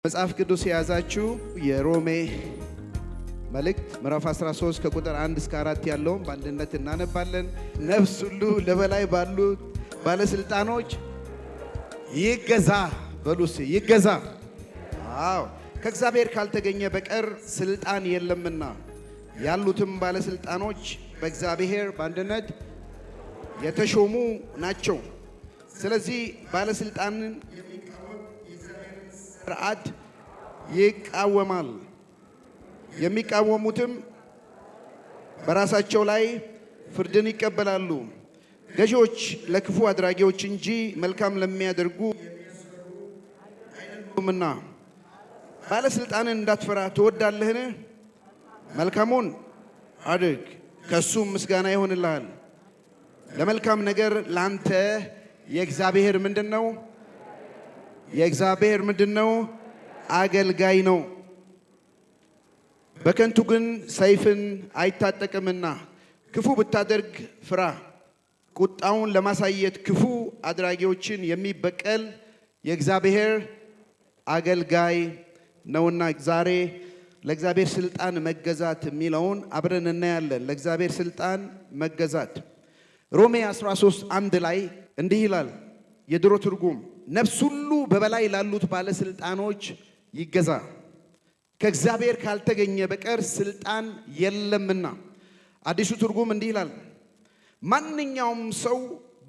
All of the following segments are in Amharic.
መጽሐፍ ቅዱስ የያዛችሁ የሮሜ መልእክት ምዕራፍ 13 ከቁጥር 1 እስከ 4 ያለውን በአንድነት እናነባለን። ነፍስ ሁሉ ለበላይ ባሉት ባለስልጣኖች ይገዛ በሉስ ይገዛ። አዎ ከእግዚአብሔር ካልተገኘ በቀር ስልጣን የለምና ያሉትም ባለስልጣኖች በእግዚአብሔር በአንድነት የተሾሙ ናቸው። ስለዚህ ባለስልጣንን ስርዓት ይቃወማል። የሚቃወሙትም በራሳቸው ላይ ፍርድን ይቀበላሉ። ገዢዎች ለክፉ አድራጊዎች እንጂ መልካም ለሚያደርጉ አይደሉምና። ባለስልጣንን እንዳትፈራ ትወዳለህን? መልካሙን አድርግ፣ ከሱም ምስጋና ይሆንልሃል። ለመልካም ነገር ላንተ የእግዚአብሔር ምንድነው? የእግዚአብሔር ምንድነው? አገልጋይ ነው። በከንቱ ግን ሰይፍን አይታጠቅምና ክፉ ብታደርግ ፍራ። ቁጣውን ለማሳየት ክፉ አድራጊዎችን የሚበቀል የእግዚአብሔር አገልጋይ ነውና። ዛሬ ለእግዚአብሔር ስልጣን መገዛት የሚለውን አብረን እናያለን። ለእግዚአብሔር ስልጣን መገዛት ሮሜ 13:1 ላይ እንዲህ ይላል የድሮ ትርጉም፣ ነፍስ ሁሉ በበላይ ላሉት ባለስልጣኖች ይገዛ፣ ከእግዚአብሔር ካልተገኘ በቀር ስልጣን የለምና። አዲሱ ትርጉም እንዲህ ይላል፣ ማንኛውም ሰው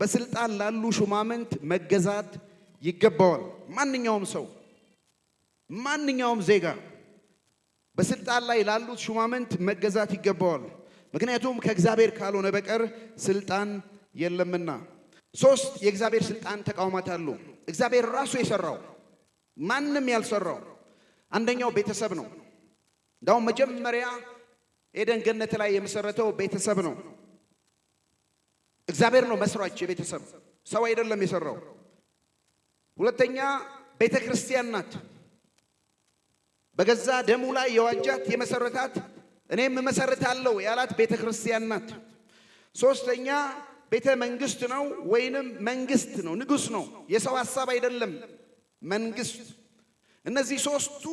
በስልጣን ላሉ ሹማምንት መገዛት ይገባዋል። ማንኛውም ሰው፣ ማንኛውም ዜጋ በስልጣን ላይ ላሉት ሹማምንት መገዛት ይገባዋል። ምክንያቱም ከእግዚአብሔር ካልሆነ በቀር ስልጣን የለምና። ሶስት የእግዚአብሔር ስልጣን ተቃውማት አሉ። እግዚአብሔር ራሱ የሰራው ማንም ያልሰራው አንደኛው ቤተሰብ ነው። እንዳውም መጀመሪያ ኤደን ገነት ላይ የመሰረተው ቤተሰብ ነው። እግዚአብሔር ነው መስራች የቤተሰብ፣ ሰው አይደለም የሰራው። ሁለተኛ ቤተ ክርስቲያን ናት። በገዛ ደሙ ላይ የዋጃት የመሰረታት፣ እኔም መሰረታለሁ ያላት ቤተ ክርስቲያን ናት። ሶስተኛ ቤተ መንግስት ነው ወይንም መንግስት ነው፣ ንጉስ ነው። የሰው ሐሳብ አይደለም፣ መንግስት። እነዚህ ሶስቱ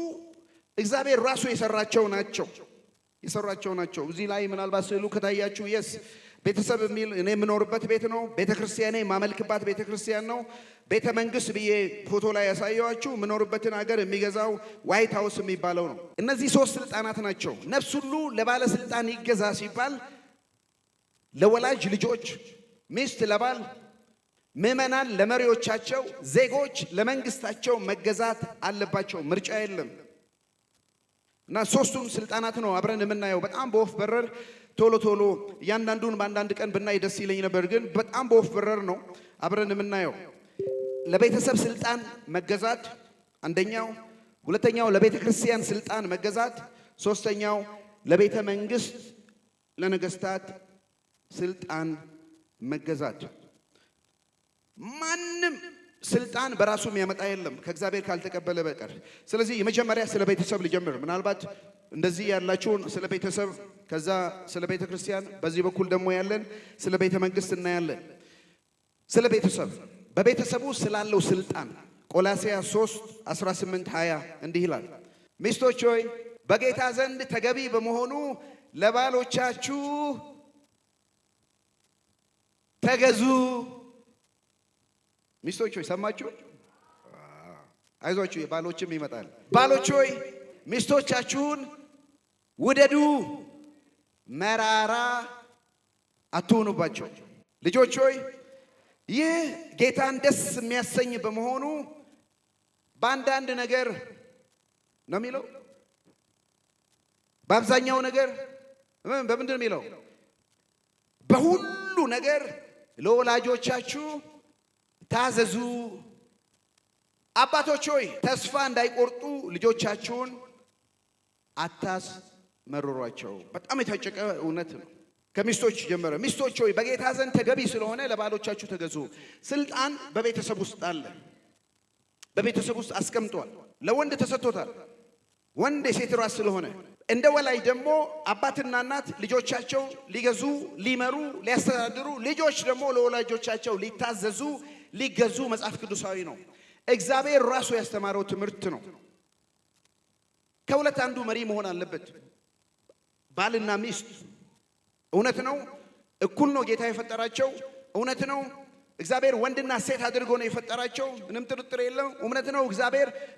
እግዚአብሔር ራሱ የሰራቸው ናቸው። እዚህ ላይ ምናልባት ስዕሉ ከታያችሁ የስ ቤተሰብ የሚል እኔ የምኖርበት ቤት ነው። ቤተ ክርስቲያኔ የማመልክባት ቤተ ክርስቲያን ነው። ቤተ መንግስት ብዬ ፎቶ ላይ ያሳየዋችሁ የምኖርበትን ሀገር የሚገዛው ዋይት ሃውስ የሚባለው ነው። እነዚህ ሶስት ስልጣናት ናቸው። ነፍስ ሁሉ ለባለስልጣን ይገዛ ሲባል ለወላጅ ልጆች፣ ሚስት ለባል፣ ምዕመናን ለመሪዎቻቸው፣ ዜጎች ለመንግስታቸው መገዛት አለባቸው። ምርጫ የለም። እና ሶስቱን ስልጣናት ነው አብረን የምናየው። በጣም በወፍ በረር ቶሎ እያንዳንዱን በአንዳንድ ቀን ብናይ ደስ ይለኝ ነበር፣ ግን በጣም በወፍ በረር ነው አብረን የምናየው። ለቤተሰብ ስልጣን መገዛት አንደኛው፣ ሁለተኛው ለቤተ ክርስቲያን ስልጣን መገዛት፣ ሶስተኛው ለቤተ መንግስት ለነገስታት ስልጣን መገዛት። ማንም ስልጣን በራሱ የሚያመጣ የለም ከእግዚአብሔር ካልተቀበለ በቀር። ስለዚህ የመጀመሪያ ስለ ቤተሰብ ልጀምር። ምናልባት እንደዚህ ያላችሁን ስለ ቤተሰብ፣ ከዛ ስለ ቤተ ክርስቲያን፣ በዚህ በኩል ደግሞ ያለን ስለ ቤተ መንግስት እናያለን። ስለ ቤተሰብ፣ በቤተሰቡ ስላለው ስልጣን ቆላስይስ 3:18-20 እንዲህ ይላል፣ ሚስቶች ሆይ በጌታ ዘንድ ተገቢ በመሆኑ ለባሎቻችሁ ተገዙ። ሚስቶች ሆይ ሰማችሁ? አይዟችሁ ባሎችም ይመጣል። ባሎች ሆይ ሚስቶቻችሁን ውደዱ፣ መራራ አትሁኑባቸው። ልጆች ሆይ ይህ ጌታን ደስ የሚያሰኝ በመሆኑ በአንዳንድ ነገር ነው የሚለው፣ በአብዛኛው ነገር በምንድን ነው የሚለው? በሁሉ ነገር ለወላጆቻችሁ ታዘዙ። አባቶች ሆይ ተስፋ እንዳይቆርጡ ልጆቻችሁን አታስመርሯቸው። በጣም የታጨቀ እውነት ነው። ከሚስቶች ጀመረ። ሚስቶች ሆይ በጌታ ዘንድ ተገቢ ስለሆነ ለባሎቻችሁ ተገዙ። ስልጣን በቤተሰብ ውስጥ አለ፣ በቤተሰብ ውስጥ አስቀምጧል። ለወንድ ተሰጥቶታል። ወንድ የሴት ራስ ስለሆነ እንደ ወላጅ ደግሞ አባትና እናት ልጆቻቸው ሊገዙ፣ ሊመሩ፣ ሊያስተዳድሩ፣ ልጆች ደግሞ ለወላጆቻቸው ሊታዘዙ፣ ሊገዙ መጽሐፍ ቅዱሳዊ ነው። እግዚአብሔር ራሱ ያስተማረው ትምህርት ነው። ከሁለት አንዱ መሪ መሆን አለበት። ባልና ሚስት እውነት ነው፣ እኩል ነው ጌታ የፈጠራቸው። እውነት ነው እግዚአብሔር ወንድና ሴት አድርጎ ነው የፈጠራቸው። ምንም ጥርጥር የለም። እውነት ነው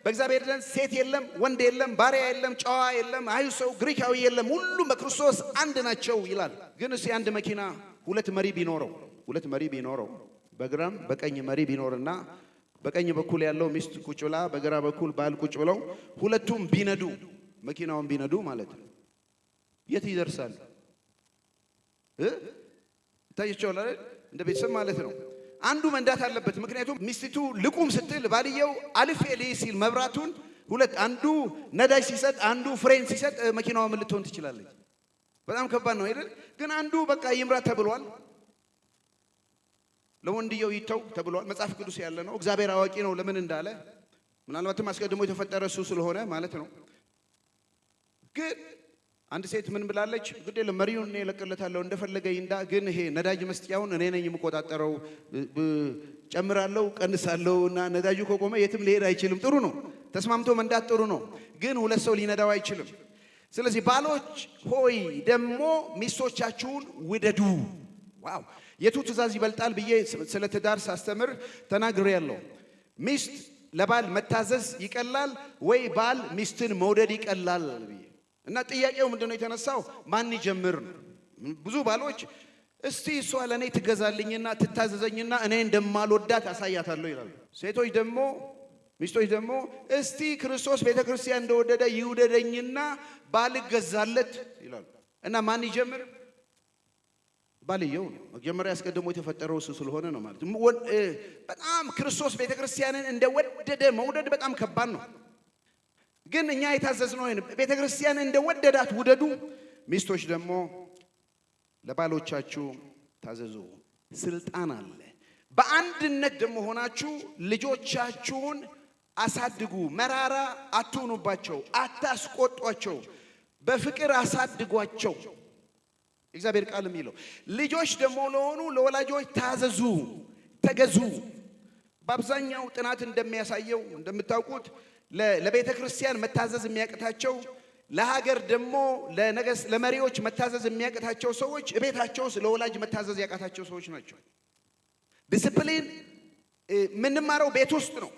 በእግዚአብሔር ዘንድ ሴት የለም፣ ወንድ የለም፣ ባሪያ የለም፣ ጨዋ የለም፣ አይሁድ ሰው፣ ግሪካዊ የለም፣ ሁሉም በክርስቶስ አንድ ናቸው ይላል። ግን እስኪ አንድ መኪና ሁለት መሪ ቢኖረው በግራም በቀኝ መሪ ቢኖርና በቀኝ በኩል ያለው ሚስት ቁጭ ብላ በግራ በኩል ባል ቁጭ ብለው ሁለቱም መኪናውን ቢነዱ ማለት ነው የት ይደርሳል? ታይቻው አይደል? እንደ ቤተሰብ ማለት ነው። አንዱ መንዳት አለበት። ምክንያቱም ሚስቲቱ ልቁም ስትል ባልየው አልፌ ልይ ሲል መብራቱን አንዱ ነዳጅ ሲሰጥ አንዱ ፍሬን ሲሰጥ መኪናዋ ምን ልትሆን ትችላለች? በጣም ከባድ ነው አይደል? ግን አንዱ በቃ ይምራ ተብሏል። ለወንድየው ይተው ተብሏል። መጽሐፍ ቅዱስ ያለ ነው። እግዚአብሔር አዋቂ ነው ለምን እንዳለ። ምናልባትም አስቀድሞ የተፈጠረ እሱ ስለሆነ ማለት ነው። ግን አንድ ሴት ምን ብላለች? ግዴ ለመሪውን እኔ እለቅለታለሁ እንደፈለገ ይንዳ፣ ግን ይሄ ነዳጅ መስጫውን እኔ ነኝ የምቆጣጠረው፣ ጨምራለሁ ቀንሳለሁ እና ነዳጁ ከቆመ የትም ሊሄድ አይችልም። ጥሩ ነው፣ ተስማምቶ መንዳት ጥሩ ነው። ግን ሁለት ሰው ሊነዳው አይችልም። ስለዚህ ባሎች ሆይ ደግሞ ሚስቶቻችሁን ውደዱ። ዋው! የቱ ትእዛዝ ይበልጣል ብዬ ስለ ትዳር ሳስተምር ተናግሬያለሁ። ሚስት ለባል መታዘዝ ይቀላል ወይ ባል ሚስትን መውደድ ይቀላል ብዬ እና ጥያቄው ምንድነው የተነሳው? ማን ይጀምር? ብዙ ባሎች እስቲ እሷ ለኔ ትገዛልኝና ትታዘዘኝና እኔ እንደማልወዳት አሳያታለሁ ይላሉ። ሚስቶች ደግሞ እስቲ ክርስቶስ ቤተክርስቲያን እንደወደደ ይውደደኝና ባልገዛለት ይላሉ። እና ማን ይጀምር? ባልየው ነው። መጀመሪያ ያስቀድሞ የተፈጠረው እሱ ስለሆነ ነው ማለት። በጣም ክርስቶስ ቤተክርስቲያንን እንደወደደ መውደድ በጣም ከባድ ነው። ግን እኛ የታዘዝነው ቤተክርስቲያንን እንደወደዳት ውደዱ። ሚስቶች ደግሞ ለባሎቻችሁ ታዘዙ። ስልጣን አለ። በአንድነት ደግሞ ሆናችሁ ልጆቻችሁን አሳድጉ። መራራ አትሁኑባቸው፣ አታስቆጧቸው፣ በፍቅር አሳድጓቸው። እግዚአብሔር ቃል የሚለው ልጆች ደግሞ ለሆኑ ለወላጆች ታዘዙ፣ ተገዙ። በአብዛኛው ጥናት እንደሚያሳየው እንደምታውቁት ለቤተ ክርስቲያን መታዘዝ የሚያቅታቸው፣ ለሀገር ደግሞ ለመሪዎች መታዘዝ የሚያቅታቸው ሰዎች ቤታቸው ውስጥ ለወላጅ መታዘዝ ያቃታቸው ሰዎች ናቸው። ዲሲፕሊን የምንማረው ቤት ውስጥ ነው።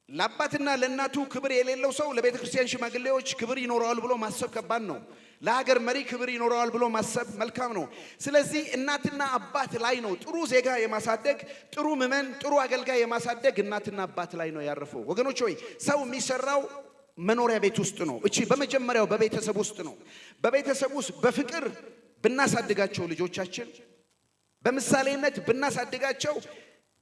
ለአባትና ለእናቱ ክብር የሌለው ሰው ለቤተ ክርስቲያን ሽማግሌዎች ክብር ይኖረዋል ብሎ ማሰብ ከባድ ነው። ለሀገር መሪ ክብር ይኖረዋል ብሎ ማሰብ መልካም ነው። ስለዚህ እናትና አባት ላይ ነው ጥሩ ዜጋ የማሳደግ፣ ጥሩ ምዕመን፣ ጥሩ አገልጋይ የማሳደግ እናትና አባት ላይ ነው ያረፈው። ወገኖች ሆይ ሰው የሚሰራው መኖሪያ ቤት ውስጥ ነው። እቺ በመጀመሪያው በቤተሰብ ውስጥ ነው። በቤተሰብ ውስጥ በፍቅር ብናሳድጋቸው ልጆቻችን በምሳሌነት ብናሳድጋቸው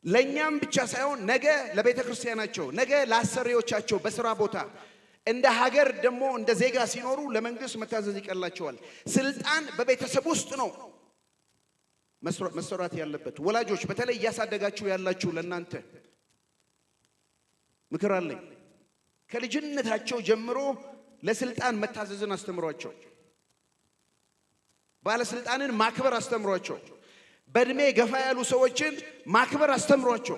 ለኛም ብቻ ሳይሆን ነገ ለቤተ ክርስቲያናቸው፣ ነገ ለአሰሪዎቻቸው በስራ ቦታ እንደ ሀገር ደግሞ እንደ ዜጋ ሲኖሩ ለመንግስት መታዘዝ ይቀላቸዋል። ስልጣን በቤተሰብ ውስጥ ነው መሰራት ያለበት። ወላጆች በተለይ እያሳደጋችሁ ያላችሁ ለእናንተ ምክር አለኝ። ከልጅነታቸው ጀምሮ ለስልጣን መታዘዝን አስተምሯቸው። ባለስልጣንን ማክበር አስተምሯቸው። በእድሜ ገፋ ያሉ ሰዎችን ማክበር አስተምሯቸው።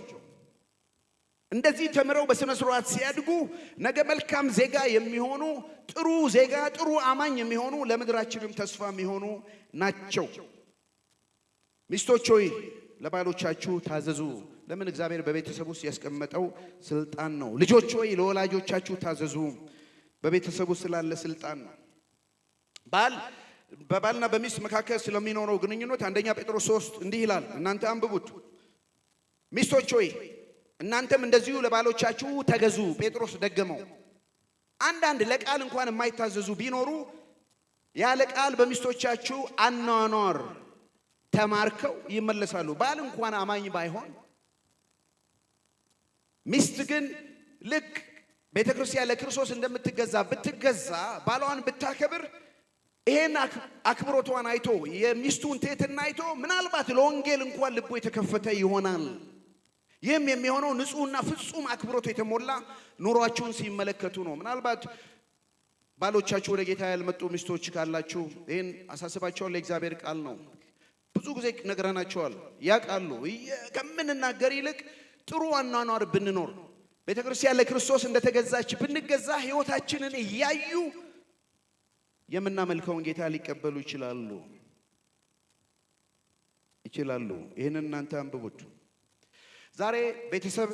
እንደዚህ ተምረው በስነ ስርዓት ሲያድጉ ነገ መልካም ዜጋ የሚሆኑ ጥሩ ዜጋ፣ ጥሩ አማኝ የሚሆኑ ለምድራችንም ተስፋ የሚሆኑ ናቸው። ሚስቶች ሆይ ለባሎቻችሁ ታዘዙ። ለምን? እግዚአብሔር በቤተሰብ ውስጥ ያስቀመጠው ስልጣን ነው። ልጆች ሆይ ለወላጆቻችሁ ታዘዙ። በቤተሰብ ውስጥ ስላለ ስልጣን ነው። በባልና በሚስት መካከል ስለሚኖረው ግንኙነት አንደኛ ጴጥሮስ 3 እንዲህ ይላል። እናንተ አንብቡት። ሚስቶች ሆይ እናንተም እንደዚሁ ለባሎቻችሁ ተገዙ። ጴጥሮስ ደገመው። አንዳንድ ለቃል እንኳን የማይታዘዙ ቢኖሩ ያለ ቃል በሚስቶቻችሁ አኗኗር ተማርከው ይመለሳሉ። ባል እንኳን አማኝ ባይሆን ሚስት ግን ልክ ቤተክርስቲያን ለክርስቶስ እንደምትገዛ ብትገዛ፣ ባሏን ብታከብር፣ ይሄን አክብሮቷን አይቶ የሚስቱን ትሕትና አይቶ ምናልባት ለወንጌል እንኳን ልቡ የተከፈተ ይሆናል። ይህም የሚሆነው ንጹህና ፍጹም አክብሮት የተሞላ ኑሯችሁን ሲመለከቱ ነው። ምናልባት ባሎቻችሁ ወደ ጌታ ያልመጡ ሚስቶች ካላችሁ ይህን አሳስባቸዋል። ለእግዚአብሔር ቃል ነው። ብዙ ጊዜ ነግረናቸዋል፣ ያውቃሉ። ከምንናገር ይልቅ ጥሩ አኗኗር ብንኖር ቤተክርስቲያን ለክርስቶስ እንደተገዛች ብንገዛ ሕይወታችንን እያዩ የምናመልከውን ጌታ ሊቀበሉ ይችላሉ። ይህንን እናንተ አንብቡት። ዛሬ ቤተሰብ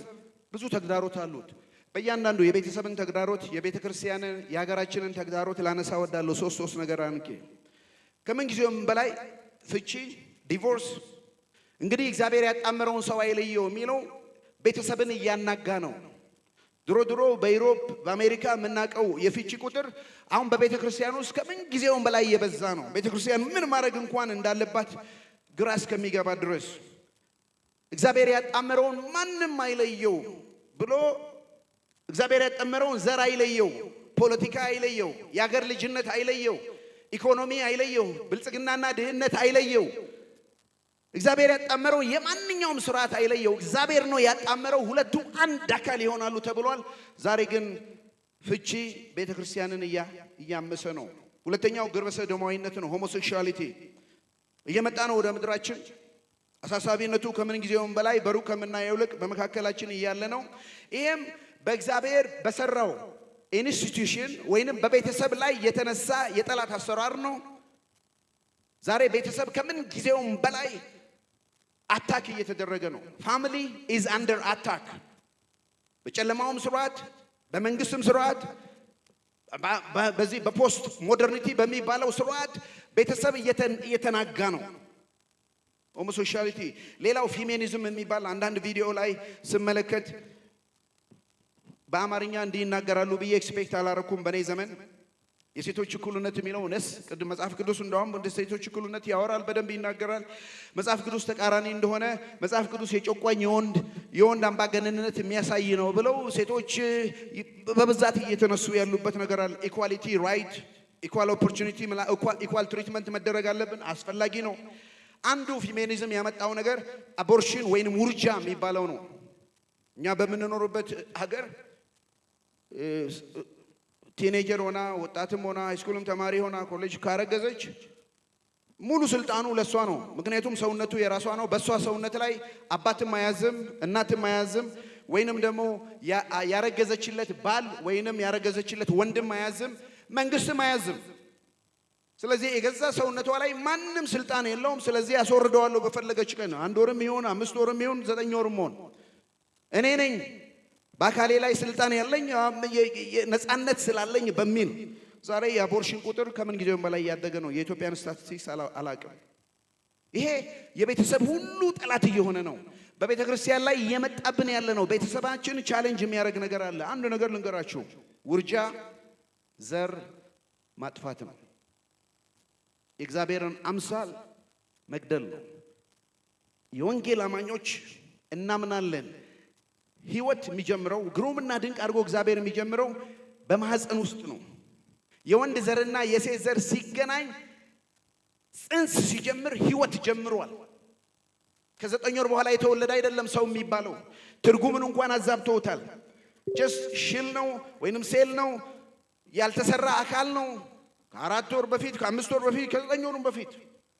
ብዙ ተግዳሮት አሉት። በእያንዳንዱ የቤተሰብን ተግዳሮት፣ የቤተክርስቲያንን፣ የሀገራችንን ተግዳሮት ላነሳ ወዳለሁ። ሶስት ነገር አንቄ ከምን ጊዜውም በላይ ፍቺ፣ ዲቮርስ እንግዲህ እግዚአብሔር ያጣመረውን ሰው አይለየው የሚለው ቤተሰብን እያናጋ ነው። ድሮ በዩሮፕ በአሜሪካ የምናውቀው የፍቺ ቁጥር አሁን በቤተ ክርስቲያን ውስጥ ከምን ጊዜውም በላይ እየበዛ ነው። ቤተ ክርስቲያን ምን ማድረግ እንኳን እንዳለባት ግራ እስከሚገባ ድረስ እግዚአብሔር ያጣመረውን ማንም አይለየው ብሎ እግዚአብሔር ያጣመረውን ዘር አይለየው፣ ፖለቲካ አይለየው፣ የአገር ልጅነት አይለየው፣ ኢኮኖሚ አይለየው፣ ብልጽግናና ድህነት አይለየው። እግዚአብሔር ያጣመረው የማንኛውም ስርዓት አይለየው። እግዚአብሔር ነው ያጣመረው፣ ሁለቱ አንድ አካል ይሆናሉ ተብሏል። ዛሬ ግን ፍቺ ቤተክርስቲያንን እያመሰ ነው። ሁለተኛው ግብረ ሰዶማዊነት ነው። ሆሞሴክሹዋሊቲ እየመጣ ነው ወደ ምድራችን። አሳሳቢነቱ ከምን ጊዜውም በላይ በሩቅ ከምናየው ይልቅ በመካከላችን እያለ ነው። ይሄም በእግዚአብሔር በሰራው ኢንስቲትዩሽን ወይንም በቤተሰብ ላይ የተነሳ የጠላት አሰራር ነው። ዛሬ ቤተሰብ ከምን ጊዜውም በላይ አታክ እየተደረገ ነው። ፋሚሊ ኢዝ አንደር አታክ። በጨለማውም ስርዓት፣ በመንግስትም ስርዓት፣ በዚህ በፖስት ሞደርኒቲ በሚባለው ስርዓት ቤተሰብ እየተናጋ ነው። ሆሞሴክሹዋሊቲ። ሌላው ፌሚኒዝም የሚባል አንዳንድ ቪዲዮ ላይ ስመለከት በአማርኛ እንዲህ ይናገራሉ ብዬ ኤክስፔክት አላረኩም። በኔ ዘመን የሴቶች እኩልነት የሚለው ነስ ቅድም መጽሐፍ ቅዱስ እንደውም እንደ ሴቶች እኩልነት ያወራል፣ በደንብ ይናገራል። መጽሐፍ ቅዱስ ተቃራኒ እንደሆነ፣ መጽሐፍ ቅዱስ የጨቋኝ የወንድ አምባገነንነት የሚያሳይ ነው ብለው ሴቶች በብዛት እየተነሱ ያሉበት ነገር አለ። ኢኳሊቲ ራይት፣ ኢኳል ኦፖርቹኒቲ፣ ኢኳል ትሪትመንት መደረግ አለብን፣ አስፈላጊ ነው። አንዱ ፌሚኒዝም ያመጣው ነገር አቦርሽን ወይንም ውርጃ የሚባለው ነው። እኛ በምንኖርበት ሀገር ቲኔጀር ሆና ወጣትም ሆና ሃይስኩልም ተማሪ ሆና ኮሌጅ ካረገዘች ሙሉ ስልጣኑ ለሷ ነው። ምክንያቱም ሰውነቱ የራሷ ነው። በሷ ሰውነት ላይ አባትም አያዝም፣ እናትም አያዝም፣ ወይንም ደግሞ ያረገዘችለት ባል ወይንም ያረገዘችለት ወንድም አያዝም፣ መንግስትም አያዝም። ስለዚህ የገዛ ሰውነቷ ላይ ማንም ስልጣን የለውም። ስለዚህ ያስወርደዋለሁ በፈለገች ቀን፣ 1 ወርም ይሁን 5 ወርም ይሁን 9 ወርም ይሁን እኔ ነኝ በአካሌ ላይ ስልጣን ያለኝ ነፃነት ስላለኝ በሚል ዛሬ የአቦርሽን ቁጥር ከምን ጊዜውም በላይ ያደገ ነው። የኢትዮጵያን ስታቲስቲክስ አላቅም። ይሄ የቤተሰብ ሁሉ ጠላት እየሆነ ነው። በቤተ ክርስቲያን ላይ እየመጣብን ያለ ነው። ቤተሰባችን ቻሌንጅ የሚያደርግ ነገር አለ። አንድ ነገር ልንገራችሁ፣ ውርጃ ዘር ማጥፋት ነው። የእግዚአብሔርን አምሳል መግደል ነው። የወንጌል አማኞች እናምናለን ህይወት የሚጀምረው ግሩምና ድንቅ አድርጎ እግዚአብሔር የሚጀምረው በማህፀን ውስጥ ነው። የወንድ ዘርና የሴት ዘር ሲገናኝ ጽንስ ሲጀምር ህይወት ጀምሯል። ከ9 ወር በኋላ የተወለደ አይደለም ሰው የሚባለው። ትርጉምን እንኳን አዛብተውታል። ጀስት ሽል ነው ወይንም ሴል ነው፣ ያልተሰራ አካል ነው። ከ4 ወር በፊት፣ ከ5 ወር በፊት፣ ከ9 ወር በፊት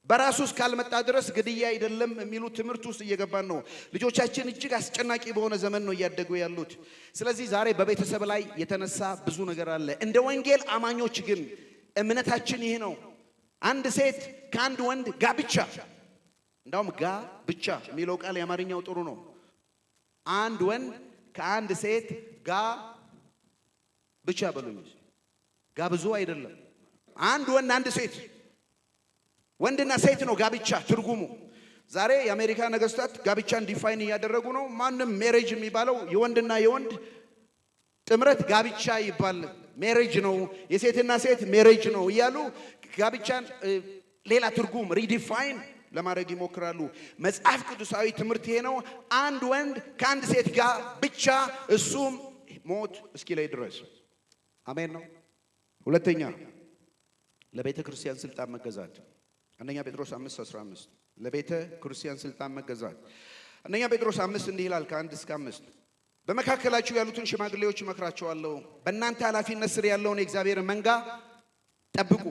በራሱ እስካልመጣ ድረስ ግድያ አይደለም የሚሉ ትምህርት ውስጥ እየገባን ነው። ልጆቻችን እጅግ አስጨናቂ በሆነ ዘመን ነው እያደጉ ያሉት። ስለዚህ ዛሬ በቤተሰብ ላይ የተነሳ ብዙ ነገር አለ። እንደ ወንጌል አማኞች ግን እምነታችን ይህ ነው። አንድ ሴት ከአንድ ወንድ ጋብቻ፣ እንዳውም ጋብቻ የሚለው ቃል የአማርኛው ጥሩ ነው። አንድ ወንድ ከአንድ ሴት ጋብቻ በሉኝ። ጋብዙ አይደለም። አንድ ወንድ አንድ ሴት፣ ወንድና ሴት ነው ጋብቻ ትርጉሙ። ዛሬ የአሜሪካ ነገስታት ጋብቻን ዲፋይን እያደረጉ ነው። ማንም ሜሬጅ የሚባለው የወንድና የወንድ ጥምረት ጋብቻ ይባል ሜሬጅ ነው፣ የሴትና ሴት ሜሬጅ ነው እያሉ ጋብቻን ሌላ ትርጉም ሪዲፋይን ለማድረግ ይሞክራሉ። መጽሐፍ ቅዱሳዊ ትምህርት ይሄ ነው። አንድ ወንድ ከአንድ ሴት ጋር ብቻ፣ እሱም ሞት እስኪ ላይ ድረስ። አሜን ነው። ሁለተኛ ለቤተ ክርስቲያን ስልጣን መገዛት። አንደኛ ጴጥሮስ 5:15 ለቤተ ክርስቲያን ስልጣን መገዛት። አንደኛ ጴጥሮስ 5 እንዲህ ይላል ከ1 እስከ 5 በመካከላችሁ ያሉትን ሽማግሌዎች እመክራቸዋለሁ፣ በእናንተ ኃላፊነት ስር ያለውን የእግዚአብሔር መንጋ ጠብቁ፣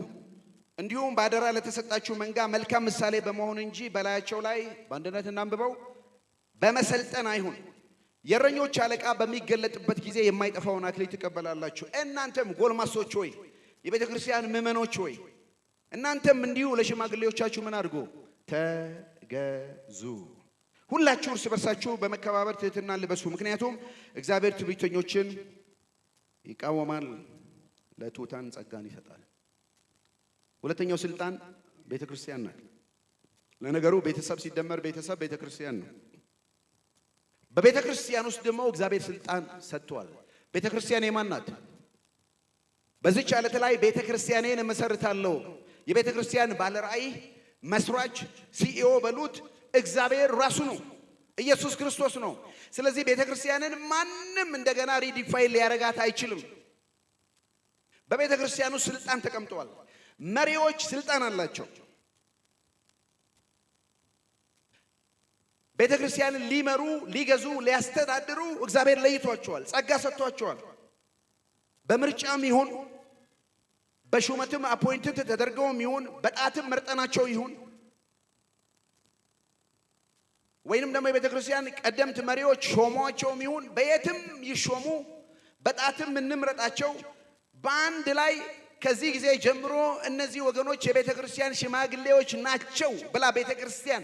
እንዲሁም ባደራ ለተሰጣችሁ መንጋ መልካም ምሳሌ በመሆን እንጂ በላያቸው ላይ በአንድነት እናንብበው በመሰልጠን አይሁን። የእረኞች አለቃ በሚገለጥበት ጊዜ የማይጠፋውን አክሊል ትቀበላላችሁ። እናንተም ጎልማሶች ሆይ፣ የቤተ ክርስቲያን ምዕመኖች ሆይ፣ እናንተም እንዲሁ ለሽማግሌዎቻችሁ ምን አድርጉ? ተገዙ። ሁላችሁ እርስ በርሳችሁ በመከባበር ትሕትና ልበሱ፣ ምክንያቱም እግዚአብሔር ትዕቢተኞችን ይቃወማል፣ ለትሑታን ጸጋን ይሰጣል። ሁለተኛው ስልጣን ቤተ ክርስቲያን ናት። ለነገሩ ቤተሰብ ሲደመር ቤተሰብ ቤተ ክርስቲያን ነው። በቤተ ክርስቲያን ውስጥ ደግሞ እግዚአብሔር ስልጣን ሰጥቷል። ቤተ ክርስቲያን የማን ናት? በዚች ዓለት ላይ ቤተ ክርስቲያኔን እመሰርታለሁ። የቤተ ክርስቲያን ባለ ራእይ መስራች ሲኢኦ በሉት እግዚአብሔር ራሱ ነው፣ ኢየሱስ ክርስቶስ ነው። ስለዚህ ቤተ ክርስቲያንን ማንም እንደገና ሪዲፋይን ሊያረጋት አይችልም። በቤተ ክርስቲያኑ ስልጣን ተቀምጠዋል። መሪዎች ስልጣን አላቸው። ቤተ ክርስቲያንን ሊመሩ፣ ሊገዙ፣ ሊያስተዳድሩ እግዚአብሔር ለይቷቸዋል፣ ጸጋ ሰጥቷቸዋል። በምርጫም ይሁን በሹመትም አፖይንትድ ተደርገውም ይሁን በጣትም መርጠናቸው ይሁን ወይንም ደግሞ የቤተ ክርስቲያን ቀደምት መሪዎች ሾሟቸውም ይሁን በየትም ይሾሙ በጣትም እንምረጣቸው፣ በአንድ ላይ ከዚህ ጊዜ ጀምሮ እነዚህ ወገኖች የቤተ ክርስቲያን ሽማግሌዎች ናቸው ብላ ቤተ ክርስቲያን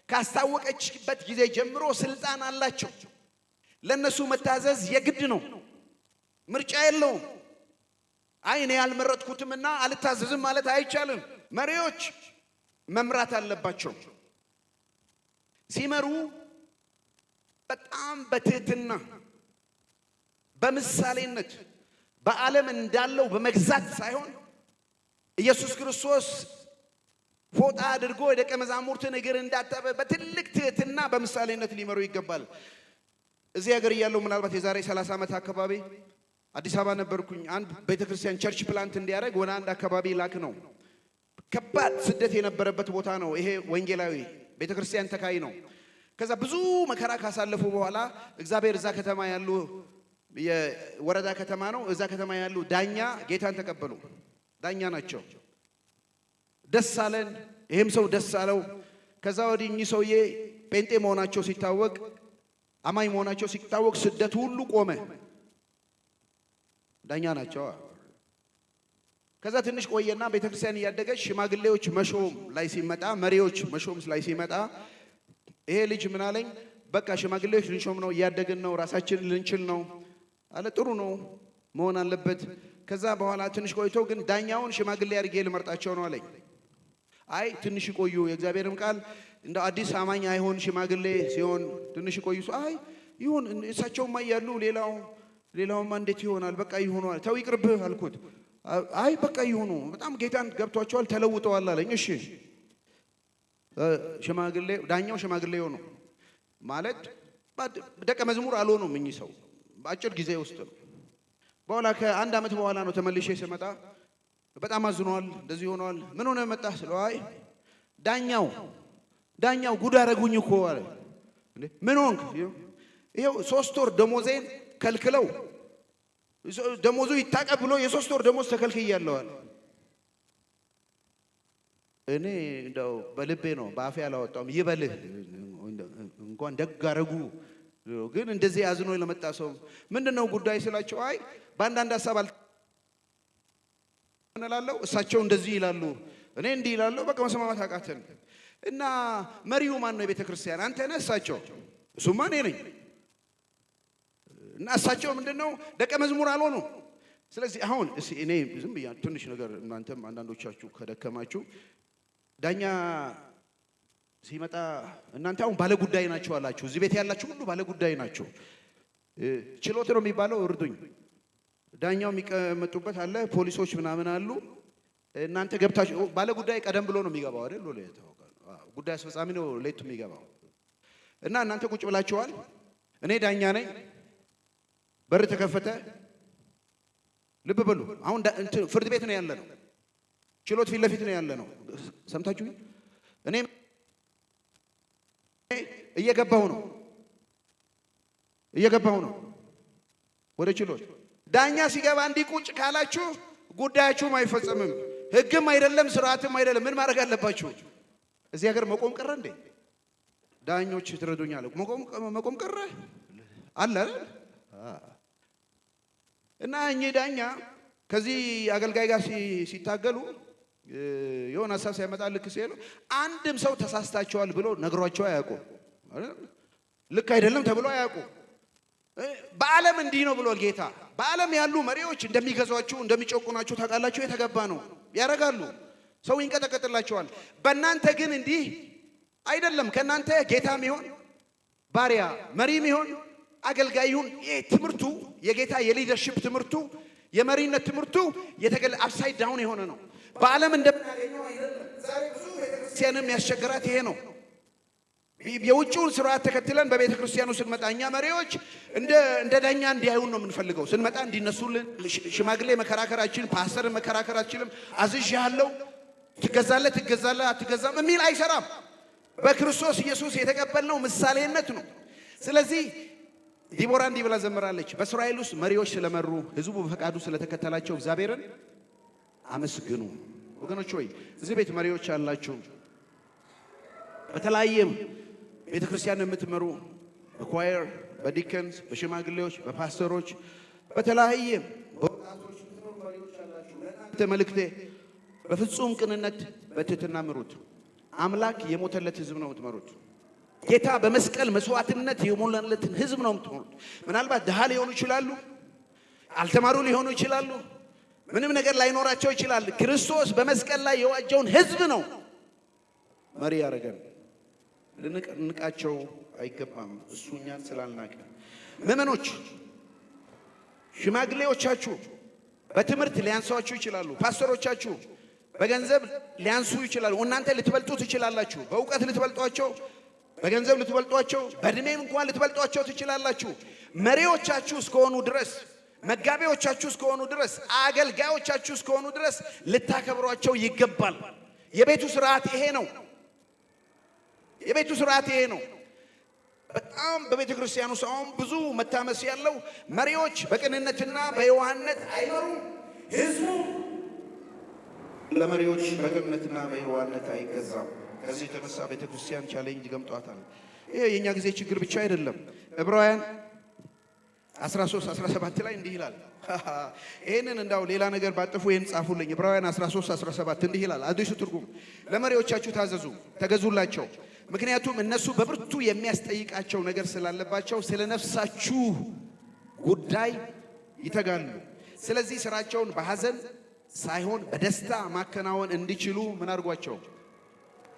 ካስታወቀችበት ጊዜ ጀምሮ ስልጣን አላቸው። ለነሱ መታዘዝ የግድ ነው፣ ምርጫ የለውም። አይ እኔ ያልመረጥኩትምና አልታዘዝም ማለት አይቻልም። መሪዎች መምራት አለባቸው። ሲመሩ በጣም በትህትና በምሳሌነት በዓለም እንዳለው በመግዛት ሳይሆን ኢየሱስ ክርስቶስ ፎጣ አድርጎ የደቀ መዛሙርትን እግር እንዳጠበ በትልቅ ትህትና በምሳሌነት ሊመሩ ይገባል። እዚህ ሀገር እያለሁ ምናልባት የዛሬ 30 ዓመት አካባቢ አዲስ አበባ ነበርኩኝ። አንድ ቤተክርስቲያን ቸርች ፕላንት እንዲያደርግ ወደ አንድ አካባቢ ላክ ነው። ከባድ ስደት የነበረበት ቦታ ነው። ይሄ ወንጌላዊ ቤተክርስቲያን ተካይ ነው። ከዛ ብዙ መከራ ካሳለፉ በኋላ እግዚአብሔር እዛ ከተማ ያሉ የወረዳ ከተማ ነው፣ እዛ ከተማ ያሉ ዳኛ ጌታን ተቀበሉ። ዳኛ ናቸው። ደስ አለን፣ ይሄም ሰው ደስ አለው። ከዛ ወዲህ እኚህ ሰውዬ ጴንጤ መሆናቸው ሲታወቅ፣ አማኝ መሆናቸው ሲታወቅ ስደቱ ሁሉ ቆመ። ዳኛ ናቸው። ከዛ ትንሽ ቆየና ቤተክርስቲያን እያደገች ሽማግሌዎች መሾም ላይ ሲመጣ፣ መሪዎች መሾም ላይ ሲመጣ ይሄ ልጅ ምን አለኝ፣ በቃ ሽማግሌዎች ልንሾም ነው፣ እያደግን ነው፣ ራሳችንን ልንችል ነው አለ። ጥሩ ነው መሆን አለበት። ከዛ በኋላ ትንሽ ቆይቶ ግን ዳኛውን ሽማግሌ አድርጌ ልመርጣቸው ነው አለኝ። አይ ትንሽ ቆዩ፣ የእግዚአብሔርም ቃል እንደ አዲስ አማኝ አይሆን ሽማግሌ ሲሆን ትንሽ ቆዩ። አይ ይሁን እሳቸውማ እያሉ ሌላውማ እንዴት ይሆናል? በቃ ይሁኑ አለ። ተው ይቅርብህ አልኩት። አይ በቃ ይሁኑ፣ በጣም ጌታን ገብቷቸዋል፣ ተለውጠዋል አለኝ። እሺ ሽማግሌ ዳኛው ሽማግሌ ሆኖ ማለት ደቀ መዝሙር አልሆኑም እኚህ ሰው በአጭር ጊዜ ውስጥ ነው። በኋላ ከአንድ ዓመት በኋላ ነው ተመልሼ ስመጣ በጣም አዝኗል፣ እንደዚህ ሆኗል። ምን ሆነ መጣ ስለው አይ ዳኛው ጉድ አረጉኝ እኮ አለ። ምን ሆንክ? ይኸው 3 ወር ደሞዜን ከልክለው ደሞዙ ይታቀብ ብሎ የ3 ወር ደሞዝ ተከልክያለሁ አለ። እኔ እንደው በልቤ ነው በአፌ አላወጣውም። ይበልህ እንኳን ደግ አረጉ። ግን እንደዚህ አዝኖ ለመጣ ሰው ምንድነው ጉዳይ ስላቸው አይ በአንዳንድ ሐሳብ አልተናላለው፣ እሳቸው እንደዚህ ይላሉ፣ እኔ እንዲህ ይላሉ፣ በቃ መስማማት አቃተን እና መሪው ማን ነው? የቤተ ክርስቲያን አንተ ነህ? እሳቸው? እሱማ እኔ ነኝ። እና እሳቸው ምንድነው ደቀ መዝሙር አልሆኑ። ስለዚህ አሁን እኔ ዝም ብያ ትንሽ ነገር እናንተም አንዳንዶቻችሁ ከደከማችሁ ዳኛ ሲመጣ እናንተ አሁን ባለ ጉዳይ ናቸው አላችሁ። እዚህ ቤት ያላችሁ ሁሉ ባለ ጉዳይ ናቸው። ችሎት ነው የሚባለው፣ እርዱኝ። ዳኛው የሚቀመጡበት አለ፣ ፖሊሶች ምናምን አሉ። እናንተ ገብታችሁ ባለ ጉዳይ ቀደም ብሎ ነው የሚገባው አይደል? ጉዳይ አስፈጻሚ ነው ሌቱ የሚገባው። እና እናንተ ቁጭ ብላችኋል። እኔ ዳኛ ነኝ። በር ተከፈተ። ልብ በሉ። አሁን ፍርድ ቤት ነው ያለ ነው። ችሎት ፊት ለፊት ነው ያለ ነው። ሰምታችሁ? እኔ እየገባሁ ነው ወደ ችሎት። ዳኛ ሲገባ እንዲህ ቁጭ ካላችሁ ጉዳያችሁም አይፈጸምም። ሕግም አይደለም ስርዓትም አይደለም። ምን ማድረግ አለባችሁ? እዚህ ሀገር መቆም ቀረ እንዴ? ዳኞች ትረዱኛል። መቆም ቀረ አለ እና እኚህ ዳኛ ከዚህ አገልጋይ ጋር ሲታገሉ የሆነ ሐሳብ ሲያመጣ ልክ ሲሉ አንድም ሰው ተሳስታቸዋል ብሎ ነግሯቸው አያውቁም። ልክ አይደለም ተብሎ አያውቁም። በዓለም እንዲህ ነው ብሏል ጌታ። በዓለም ያሉ መሪዎች እንደሚገዟችሁ እንደሚጨቁናችሁ ታውቃላችሁ። የተገባ ነው ያደርጋሉ። ሰው ይንቀጠቀጥላቸዋል። በእናንተ ግን እንዲህ አይደለም። ከእናንተ ጌታም ይሆን ባሪያ መሪም ይሆን አገልጋይ ይሁን ትምህርቱ የጌታ የሊደርሺፕ ትምህርቱ የመሪነት ትምህርቱ የተገለ አፕሳይድ ዳውን የሆነ ነው። በዓለም እንደምናገኘው አይደለም። ዛሬ ብዙ ቤተክርስቲያንም ያስቸገራት ይሄ ነው። የውጭውን ስርዓት ተከትለን በቤተ ክርስቲያኑ ስንመጣ እኛ መሪዎች እንደ ዳኛ እንዲያዩን ነው የምንፈልገው። ስንመጣ እንዲነሱልን፣ ሽማግሌ መከራከራችን፣ ፓስተር መከራከራችንም አዝዣለሁ ትገዛለህ አትገዛም የሚል አይሰራም። በክርስቶስ ኢየሱስ የተቀበልነው ምሳሌነት ነው። ስለዚህ ዲቦራ እንዲህ ብላ ዘምራለች። በእስራኤል ውስጥ መሪዎች ስለመሩ ህዝቡ በፈቃዱ ስለተከተላቸው እግዚአብሔርን አመስግኑ። ወገኖች ሆይ እዚህ ቤት መሪዎች አላችሁ። በተለያየም ቤተ ክርስቲያን የምትመሩ በኳየር፣ በዲከንስ፣ በሽማግሌዎች፣ በፓስተሮች በተለያየ በወጣቶች የምትመሩ መሪዎች አላችሁ። ለእናንተ መልእክቴ በፍጹም ቅንነት በትህትና ምሩት። አምላክ የሞተለት ህዝብ ነው የምትመሩት። ጌታ በመስቀል መስዋዕትነት የሞላለትን ህዝብ ነው የምትመሩት። ምናልባት ድሃ ሊሆኑ ይችላሉ፣ አልተማሩ ሊሆኑ ይችላሉ፣ ምንም ነገር ላይኖራቸው ይችላል። ክርስቶስ በመስቀል ላይ የዋጀውን ህዝብ ነው መሪ ያደረገን። ልንቃቸው አይገባም። እሱ እኛን ስላልናቀ። ምዕመኖች፣ ሽማግሌዎቻችሁ በትምህርት ሊያንሷችሁ ይችላሉ። ፓስተሮቻችሁ በገንዘብ ሊያንሱ ይችላሉ። እናንተ ልትበልጡ ትችላላችሁ። በእውቀት ልትበልጧቸው፣ በገንዘብ ልትበልጧቸው፣ በእድሜም እንኳን ልትበልጧቸው ትችላላችሁ። መሪዎቻችሁ እስከሆኑ ድረስ፣ መጋቢዎቻችሁ እስከሆኑ ድረስ፣ አገልጋዮቻችሁ እስከሆኑ ድረስ ልታከብሯቸው ይገባል። የቤቱ ስርዓት ይሄ ነው። የቤቱ ስርዓት ይሄ ነው። በጣም በቤተ ክርስቲያኑ አሁን ብዙ መታመስ ያለው መሪዎች በቅንነትና በየዋህነት አይመሩም። ህዝቡ ለመሪዎች በቅንነትና በየዋህነት አይገዛም። ከዚህ የተነሳ ቤተ ክርስቲያን ቻሌንጅ ገምጧታል። ይሄ የኛ ጊዜ ችግር ብቻ አይደለም። ዕብራውያን 13:17 ላይ እንዲህ ይላል። ይሄንን እንዳው ሌላ ነገር ባጥፉ ይሄን ጻፉልኝ። ዕብራውያን 13:17 እንዲህ ይላል አዲሱ ትርጉም። ለመሪዎቻችሁ ታዘዙ፣ ተገዙላቸው፣ ምክንያቱም እነሱ በብርቱ የሚያስጠይቃቸው ነገር ስላለባቸው ስለ ነፍሳችሁ ጉዳይ ይተጋሉ። ስለዚህ ስራቸውን በሐዘን ሳይሆን በደስታ ማከናወን እንዲችሉ ምን አድርጓቸው?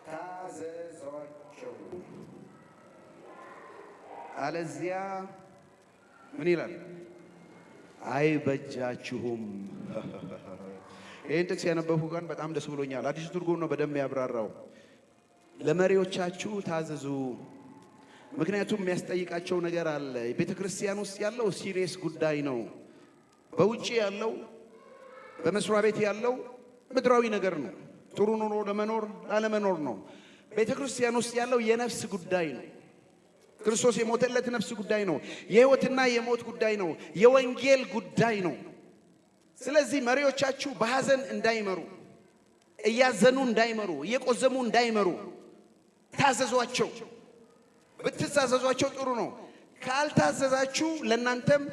ታዘዟቸው። አለዚያ ምን ይላል? አይበጃችሁም። ይህን ጥቅስ ያነበብኩ ቀን በጣም ደስ ብሎኛል። አዲሱ ትርጉም ነው በደንብ ያብራራው። ለመሪዎቻችሁ ታዘዙ፣ ምክንያቱም የሚያስጠይቃቸው ነገር አለ። ቤተ ክርስቲያን ውስጥ ያለው ሲሪየስ ጉዳይ ነው። በውጪ ያለው በመስሪያ ቤት ያለው ምድራዊ ነገር ነው። ጥሩ ኑሮ ለመኖር ላለመኖር ነው። ቤተ ክርስቲያን ውስጥ ያለው የነፍስ ጉዳይ ነው። ክርስቶስ የሞተለት ነፍስ ጉዳይ ነው። የሕይወትና የሞት ጉዳይ ነው። የወንጌል ጉዳይ ነው። ስለዚህ መሪዎቻችሁ በሐዘን እንዳይመሩ፣ እያዘኑ እንዳይመሩ፣ እየቆዘሙ እንዳይመሩ ታዘዟቸው። ብትታዘዟቸው ጥሩ ነው። ካልታዘዛችሁ ለእናንተም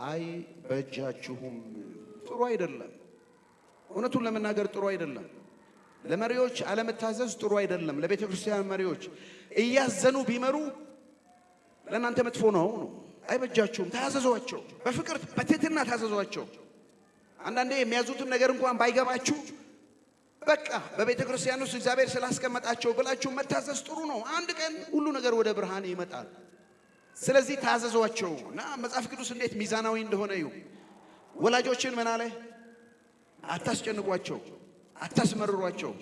አይበጃችሁም። ጥሩ አይደለም። እውነቱን ለመናገር ጥሩ አይደለም። ለመሪዎች አለመታዘዝ ጥሩ አይደለም። ለቤተ ክርስቲያን መሪዎች እያዘኑ ቢመሩ ለእናንተ መጥፎ ነው። አይበጃችሁም። ታዘዟቸው። በፍቅር በትህትና ታዘዟቸው። አንዳንዴ የሚያዙትን ነገር እንኳን ባይገባችሁ በቃ በቤተ ክርስቲያን ውስጥ እግዚአብሔር ስላስቀመጣቸው ብላችሁ መታዘዝ ጥሩ ነው። አንድ ቀን ሁሉ ነገር ወደ ብርሃን ይመጣል። ስለዚህ ታዘዟቸው እና መጽሐፍ ቅዱስ እንዴት ሚዛናዊ እንደሆነ እዩ። ወላጆችን ምን አለ? አታስጨንቋቸው፣ አታስመርሯቸው፣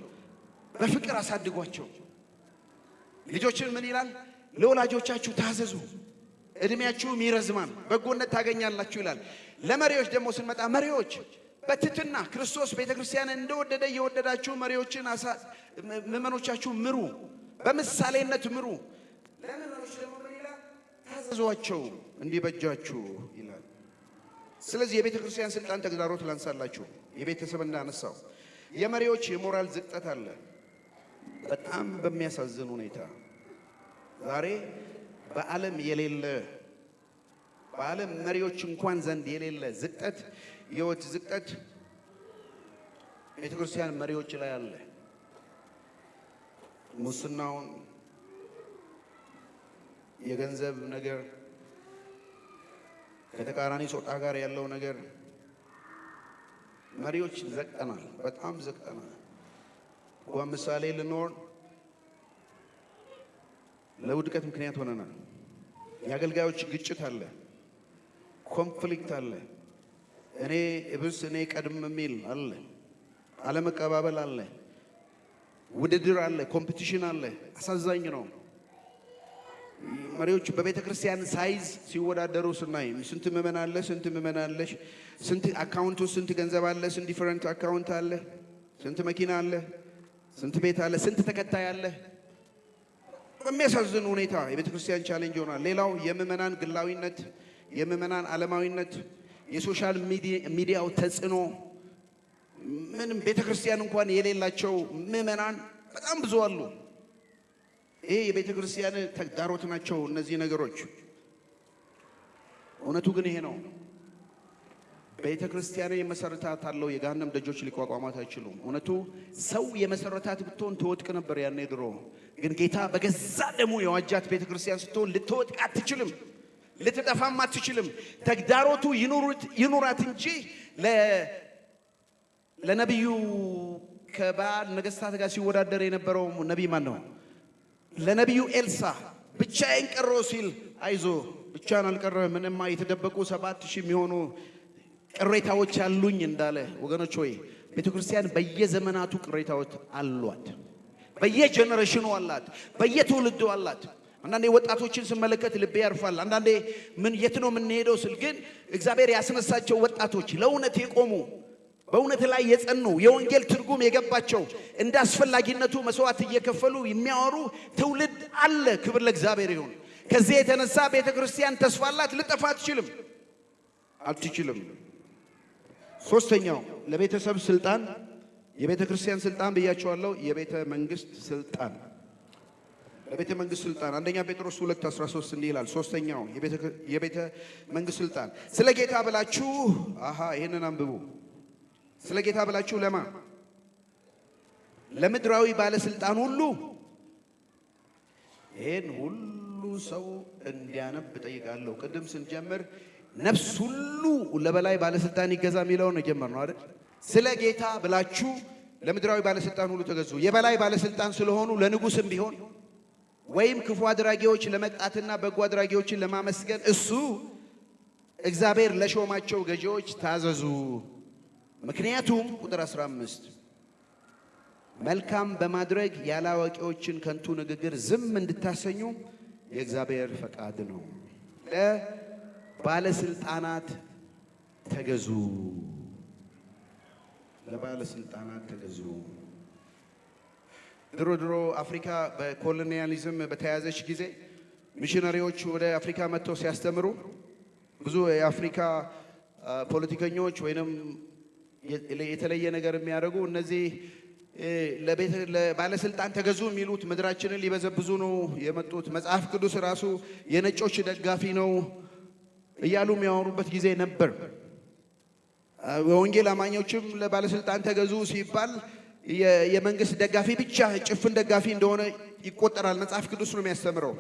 በፍቅር አሳድጓቸው። ልጆችን ምን ይላል? ለወላጆቻችሁ ታዘዙ፣ እድሜያችሁም ይረዝማል፣ በጎነት ታገኛላችሁ ይላል። ለመሪዎች ደግሞ ስንመጣ መሪዎች በትህትና ክርስቶስ ቤተ ክርስቲያንን እንደወደደ እየወደዳችሁ መሪዎችን ምዕመኖቻችሁ ምሩ፣ በምሳሌነት ምሩ። ለመሪዎች ደግሞ ምን ይላል? ታዘዟቸው እንዲበጃችሁ ይላል። ስለዚህ የቤተ ክርስቲያን ስልጣን ተግዳሮት ላንሳላችሁ። የቤተሰብ እንዳነሳው የመሪዎች የሞራል ዝቅጠት አለ። በጣም በሚያሳዝን ሁኔታ ዛሬ በዓለም የሌለ በዓለም መሪዎች እንኳን ዘንድ የሌለ ዝቅጠት፣ የህይወት ዝቅጠት ቤተክርስቲያን መሪዎች ላይ አለ። ሙስናውን፣ የገንዘብ ነገር፣ ከተቃራኒ ጾታ ጋር ያለው ነገር መሪዎች ዘቅጠናል፣ በጣም ዘቅጠናል። ምሳሌ ልንሆን ለውድቀት ምክንያት ሆነናል። የአገልጋዮች ግጭት አለ፣ ኮንፍሊክት አለ፣ እኔ እብስ እኔ ቀድም የሚል አለ፣ አለመቀባበል አለ፣ ውድድር አለ፣ ኮምፒቲሽን አለ። አሳዛኝ ነው። መሪዎች በቤተ ክርስቲያን ሳይዝ ሲወዳደሩ ስናይ ስንት ምዕመን አለ፣ ስንት ምዕመን አለሽ፣ ስንት አካውንቱ ስንት ገንዘብ አለ፣ ስንት ዲፈረንት አካውንት አለ፣ ስንት መኪና አለ፣ ስንት ቤት አለ፣ ስንት ተከታይ አለ። በሚያሳዝን ሁኔታ የቤተ ክርስቲያን ቻሌንጅ ይሆናል። ሌላው የምዕመናን ግላዊነት፣ የምዕመናን ዓለማዊነት፣ የሶሻል ሚዲያው ተጽዕኖ። ምንም ቤተ ክርስቲያን እንኳን የሌላቸው ምዕመናን በጣም ብዙ አሉ። ይሄ የቤተ ክርስቲያን ተግዳሮት ናቸው እነዚህ ነገሮች። እውነቱ ግን ይሄ ነው። ቤተ ክርስቲያን የመሰረታት አለው የገሃነም ደጆች ሊቋቋማት አይችሉም። እውነቱ ሰው የመሰረታት ብትሆን ትወድቅ ነበር ያኔ ድሮ። ግን ጌታ በገዛ ደሙ የዋጃት ቤተ ክርስቲያን ስትሆን ልትወድቅ አትችልም፣ ልትጠፋም አትችልም። ተግዳሮቱ ይኑራት እንጂ ለነቢዩ ከባል ነገስታት ጋር ሲወዳደር የነበረው ነቢይ ማን ነው? ለነቢዩ ኤልሳ ብቻዬን ቀረሁ ሲል አይዞ ብቻን አልቀረህም፣ ምንማ የተደበቁ 7000 የሚሆኑ ቅሬታዎች አሉኝ እንዳለ። ወገኖች ሆይ ቤተክርስቲያን በየዘመናቱ ቅሬታዎች አሏት፣ በየጀነሬሽኑ አላት፣ በየትውልዱ አላት። አንዳንዴ ወጣቶችን ስመለከት ልቤ ያርፋል። አንዳንዴ የት ነው የምንሄደው ስል ግን እግዚአብሔር ያስነሳቸው ወጣቶች ለእውነት የቆሙ በእውነት ላይ የጸኑ የወንጌል ትርጉም የገባቸው እንደ አስፈላጊነቱ መስዋዕት እየከፈሉ የሚያወሩ ትውልድ አለ። ክብር ለእግዚአብሔር ይሁን። ከዚህ የተነሳ ቤተክርስቲያን ተስፋ አላት፣ ልጠፋ አትችልም። ሶስተኛው ለቤተሰብ ስልጣን፣ የቤተ ክርስቲያን ስልጣን ብያቸዋለሁ። የቤተ መንግስት ስልጣን፣ ለቤተ መንግስት ስልጣን አንደኛ ጴጥሮስ 2:13 እንዲህ ይላል። ሶስተኛው የቤተ መንግስት ስልጣን ስለ ጌታ ብላችሁ ይሄንን አንብቡ። ስለ ጌታ ብላችሁ ለማ ለምድራዊ ባለስልጣን ሁሉ ይሄን ሁሉ ሰው እንዲያነብ ጠይቃለሁ። ቅድም ስንጀምር ነፍስ ሁሉ ለበላይ ባለስልጣን ይገዛ የሚለውን ነው ጀመርነው አይደል? ስለ ጌታ ብላችሁ ለምድራዊ ባለስልጣን ሁሉ ተገዙ። የበላይ ባለስልጣን ስለሆኑ ለንጉስም ቢሆን ወይም ክፉ አድራጊዎች ለመቅጣትና በጎ አድራጊዎችን ለማመስገን እሱ እግዚአብሔር ለሾማቸው ገዢዎች ታዘዙ። ምክንያቱም ቁጥር 15 መልካም በማድረግ ያላዋቂዎችን ከንቱ ንግግር ዝም እንድታሰኙ የእግዚአብሔር ፈቃድ ነው። ለባለስልጣናት ተገዙ፣ ለባለስልጣናት ተገዙ። ድሮ አፍሪካ በኮሎኒያሊዝም በተያዘች ጊዜ ሚሽነሪዎች ወደ አፍሪካ መጥተው ሲያስተምሩ ብዙ የአፍሪካ ፖለቲከኞች ወይንም የተለየ ነገር የሚያደርጉ እነዚህ ለባለስልጣን ተገዙ የሚሉት ምድራችንን ሊበዘብዙ ነው የመጡት፣ መጽሐፍ ቅዱስ ራሱ የነጮች ደጋፊ ነው እያሉ የሚያወሩበት ጊዜ ነበር። ወንጌል አማኞችም ለባለስልጣን ተገዙ ሲባል የመንግስት ደጋፊ ብቻ ጭፍን ደጋፊ እንደሆነ ይቆጠራል። መጽሐፍ ቅዱስ ነው የሚያስተምረው።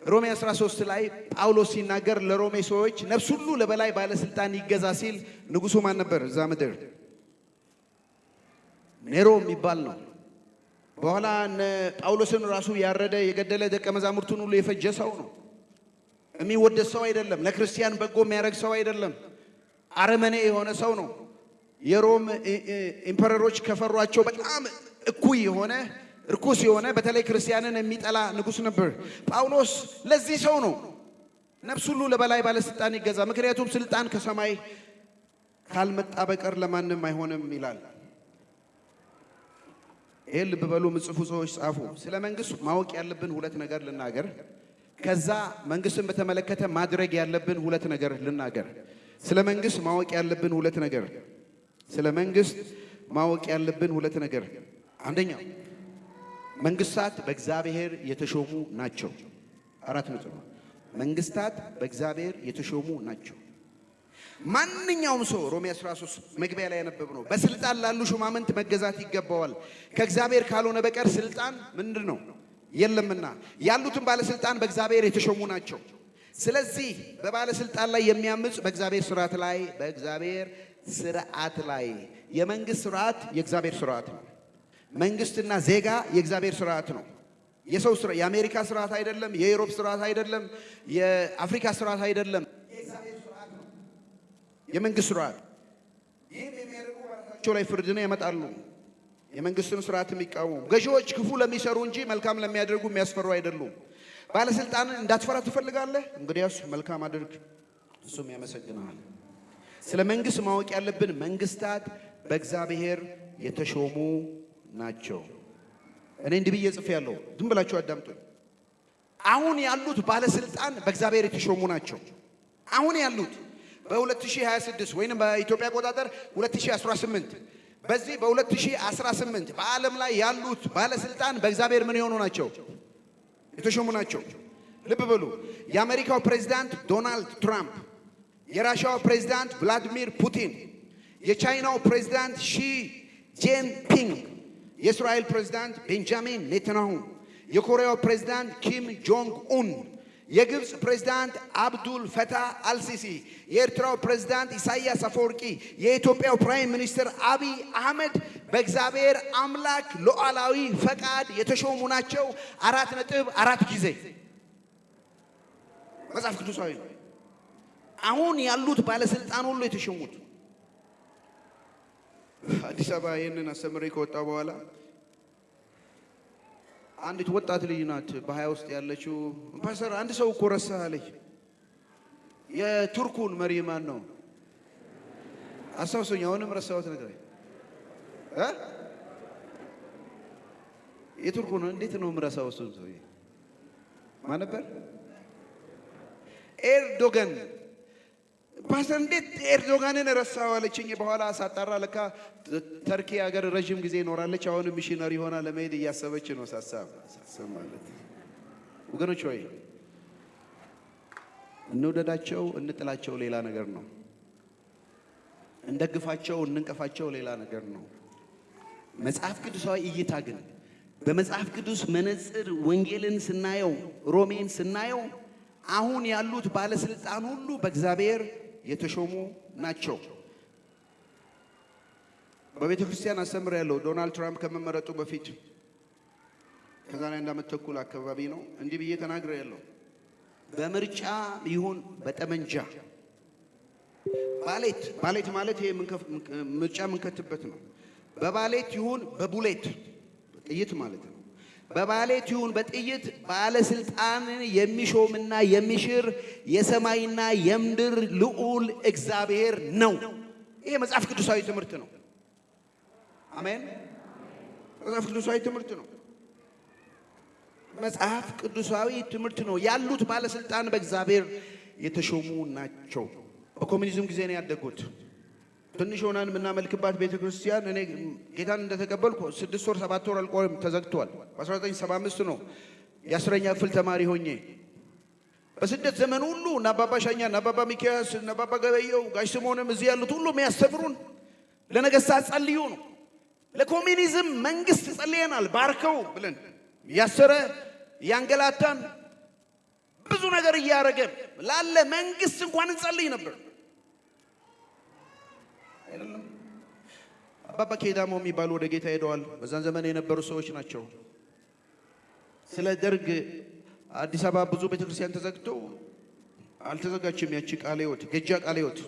ሮሜ 13 ላይ ጳውሎስ ሲናገር ለሮሜ ሰዎች ነፍስ ሁሉ ለበላይ ባለስልጣን ይገዛ ሲል ንጉሱ ማን ነበር? እዛ ምድር ኔሮ የሚባል ነው። በኋላ ጳውሎስን ራሱ ያረደ የገደለ ደቀ መዛሙርቱን ሁሉ የፈጀ ሰው ነው። የሚወደድ ሰው አይደለም። ለክርስቲያን በጎ የሚያደርግ ሰው አይደለም። አረመኔ የሆነ ሰው ነው። የሮም ኢምፐረሮች ከፈሯቸው በጣም እኩይ የሆነ ርኩስ የሆነ በተለይ ክርስቲያንን የሚጠላ ንጉስ ነበር። ጳውሎስ ለዚህ ሰው ነው ነፍስ ሁሉ ለበላይ ባለስልጣን ይገዛ፣ ምክንያቱም ስልጣን ከሰማይ ካልመጣ በቀር ለማንም አይሆንም ይላል። ይሄን ልብ በሉ፣ ምጽፉ ሰዎች ጻፉ። ስለ መንግስት ማወቅ ያለብን ሁለት ነገር ልናገር፣ ከዛ መንግስትን በተመለከተ ማድረግ ያለብን ሁለት ነገር ልናገር። ስለ መንግስት ማወቅ ያለብን ሁለት ነገር፣ ስለ መንግስት ማወቅ ያለብን ሁለት ነገር። አንደኛው መንግስታት በእግዚአብሔር የተሾሙ ናቸው። 4 ነጥብ። መንግስታት በእግዚአብሔር የተሾሙ ናቸው። ማንኛውም ሰው ሮሜ 13 መግቢያ ላይ ያነበብነው በስልጣን ላሉ ሹማምንት መገዛት ይገባዋል፣ ከእግዚአብሔር ካልሆነ በቀር ስልጣን ምንድነው የለምና። ያሉትን ባለስልጣን በእግዚአብሔር የተሾሙ ናቸው። ስለዚህ በባለስልጣን ላይ የሚያምጽ በእግዚአብሔር ስርዓት ላይ የመንግስት ስርዓት የእግዚአብሔር ስርዓት ነው። መንግስትና ዜጋ የእግዚአብሔር ስርዓት ነው። የሰው ስርዓት የአሜሪካ ስርዓት አይደለም፣ የዩሮፕ ስርዓት አይደለም፣ የአፍሪካ ስርዓት አይደለም። የእግዚአብሔር ስርዓት ነው የመንግስት ስርዓት። ይህም የሚያደርጉ በራሳቸው ላይ ፍርድን ያመጣሉ። የመንግስትን ስርዓት የሚቃወሙ ገዢዎች ክፉ ለሚሰሩ እንጂ መልካም ለሚያደርጉ የሚያስፈሩ አይደሉም። ባለስልጣንን እንዳትፈራ ትፈልጋለህ? እንግዲያውስ መልካም አድርግ፣ እሱም ያመሰግናል። ስለ መንግስት ማወቅ ያለብን መንግስታት በእግዚአብሔር የተሾሙ ናቸው። እኔ እንዲህ ብዬ ጽፌያለሁ፣ ዝም ብላችሁ አዳምጡኝ። አሁን ያሉት ባለስልጣን በእግዚአብሔር የተሾሙ ናቸው። አሁን ያሉት በ2026 ወይንም በኢትዮጵያ አቆጣጠር 2018 በዚህ በ2018 በዓለም ላይ ያሉት ባለስልጣን በእግዚአብሔር ምን የሆኑ ናቸው? የተሾሙ ናቸው። ልብ በሉ። የአሜሪካው ፕሬዝዳንት ዶናልድ ትራምፕ፣ የራሻው ፕሬዝዳንት ቭላዲሚር ፑቲን፣ የቻይናው ፕሬዝዳንት ሺ ጂንፒንግ፣ የእስራኤል ፕሬዝዳንት ቤንጃሚን ኔታንያሁ፣ የኮሪያው ፕሬዝዳንት ኪም ጆንግ ኡን፣ የግብፅ ፕሬዝዳንት አብዱል ፈታህ አልሲሲ፣ የኤርትራው ፕሬዝዳንት ኢሳያስ አፈወርቂ፣ የኢትዮጵያው ፕራይም ሚኒስትር አቢይ አህመድ በእግዚአብሔር አምላክ ሉዓላዊ ፈቃድ የተሾሙ ናቸው። 4.4 ጊዜ መጽሐፍ ቅዱሳዊ ነው። አሁን ያሉት ባለስልጣን ሁሉ የተሾሙት አዲስ አበባ ይህንን አስተምሬ ከወጣ በኋላ አንዲት ወጣት ልጅ ናት በ20 ውስጥ ያለችው፣ ፓስተር አንድ ሰው እኮ ረሳህ አለች። የቱርኩን መሪ ማን ነው? አስታውሰኝ። አሁንም ረሳሁት ነገር የቱርኩን እንዴት ነው የምረሳው? እሱን ሰውዬ ማን ነበር? ኤርዶጋን። ፓስተር እንዴት ኤርዶጋንን ረሳው አለችኝ። በኋላ ሳጣራ ለካ ተርኪ ሀገር ረጅም ጊዜ ይኖራለች። አሁንም ሚሽነሪ ሆና ለመሄድ እያሰበች ነው። ሳሳብ ማለት ወገኖች ሆይ እንውደዳቸው እንጥላቸው ሌላ ነገር ነው። እንደግፋቸው እንንቀፋቸው ሌላ ነገር ነው። መጽሐፍ ቅዱሳዊ እይታ ግን በመጽሐፍ ቅዱስ መነጽር ወንጌልን ስናየው፣ ሮሜን ስናየው አሁን ያሉት ባለስልጣን ሁሉ በእግዚአብሔር የተሾሙ ናቸው። በቤተ ክርስቲያን አስተምር ያለው ዶናልድ ትራምፕ ከመመረጡ በፊት ከዛሬ 1 ዓመት ተኩል አካባቢ ነው እንዲህ ብዬ ተናግሬ ያለው በምርጫ ይሁን በጠመንጃ ባሌት ማለት ይሄ ምርጫ የምንከትበት ነው። በባሌት ይሁን በቡሌት ጥይት ማለት ነው። በባሌት ይሁን በጥይት ባለስልጣንን የሚሾምና የሚሽር የሰማይና የምድር ልዑል እግዚአብሔር ነው። ይሄ መጽሐፍ ቅዱሳዊ ትምህርት ነው። አሜን። መጽሐፍ ቅዱሳዊ ትምህርት ነው። መጽሐፍ ቅዱሳዊ ትምህርት ነው። ያሉት ባለስልጣን በእግዚአብሔር የተሾሙ ናቸው። በኮሙኒዝም ጊዜ ነው ያደጉት። ትንሽ ሆነን የምናመልክባት ቤተክርስቲያን እኔ ጌታን እንደተቀበልኩ 6 ወር 7 ወር አልቆይም ተዘግቷል። በ1975 ነው የ10ኛ ክፍል ተማሪ ሆኜ። በስደት ዘመን ሁሉ ናባባ ሻኛ፣ ናባባ ሚካያስ፣ ናባባ ገበየው፣ ጋሽ ስምዖንም እዚህ ያሉት ሁሉ የሚያስተምሩን ለነገሥታት ጸልዩ ነው። ለኮሙኒዝም መንግስት ጸልየናል ባርከው ብለን ያሰረ ያንገላታን ብዙ ነገር እያደረገን ላለ መንግስት እንኳን እንጸልይ ነበር። አይደለም አባባ ኬዳሞ የሚባሉ ወደ ጌታ ሄደዋል። በዛን ዘመን የነበሩ ሰዎች ናቸው። ስለ ደርግ አዲስ አበባ ብዙ ቤተክርስቲያን ተዘግቶ አልተዘጋችም። ያቺ ቃለ ሕይወት ገጃ ቃለ ሕይወት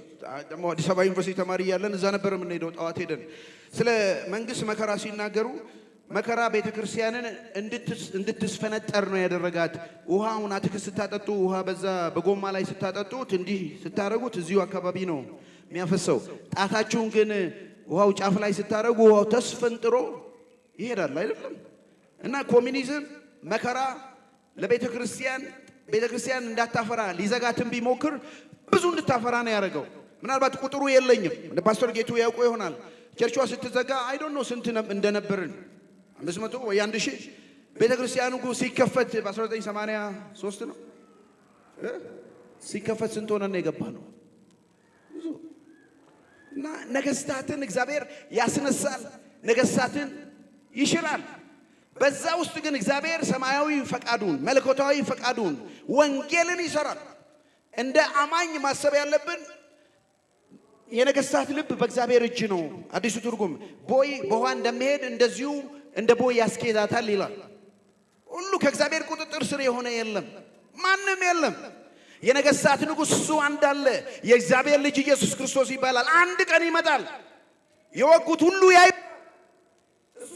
ደግሞ አዲስ አበባ ዩኒቨርሲቲ ተማሪ እያለን እዛ ነበር የምንሄደው። ጠዋት ሄደን ስለ መንግስት መከራ ሲናገሩ መከራ ቤተክርስቲያንን እንድትስፈነጠር ነው ያደረጋት። ውሃውን አትክልት ስታጠጡ ውሃ በዛ በጎማ ላይ ስታጠጡት እንዲህ ስታረጉት እዚሁ አካባቢ ነው የሚያፈሰው። ጣታችሁን ግን ውሃው ጫፍ ላይ ስታረጉ ውሃው ተስፈንጥሮ ይሄዳል አይደለም። እና ኮሙኒዝም መከራ ለቤተክርስቲያን እንዳታፈራ ሊዘጋትን ቢሞክር ብዙ እንድታፈራ ነው ያደረገው። ምናልባት ቁጥሩ የለኝም እንደ ፓስተር ጌቱ ያውቁ ይሆናል። ቸርቿ ስትዘጋ አይ ዶንት ኖ ስንት እንደነበርን 500 ወይ 1000 ቤተክርስቲያኑ ሲከፈት በ1983 ነው ሲከፈት ስንት ሆነን የገባ ነው ብዙ። እና ነገስታትን እግዚአብሔር ያስነሳል፣ ነገስታትን ይሽራል። በዛ ውስጥ ግን እግዚአብሔር ሰማያዊ ፈቃዱን መለኮታዊ ፈቃዱን ወንጌልን ይሰራል። እንደ አማኝ ማሰብ ያለብን የነገስታት ልብ በእግዚአብሔር እጅ ነው። አዲሱ ትርጉም ቦይ በውሃ እንደሚሄድ እንደዚሁ እንደ ቦይ ያስኬዳታል ይላል። ሁሉ ከእግዚአብሔር ቁጥጥር ስር የሆነ የለም፣ ማንም የለም። የነገስታት ንጉሥ እሱ አንድ አለ። የእግዚአብሔር ልጅ ኢየሱስ ክርስቶስ ይባላል። አንድ ቀን ይመጣል፣ የወጉት ሁሉ ያይ እሱ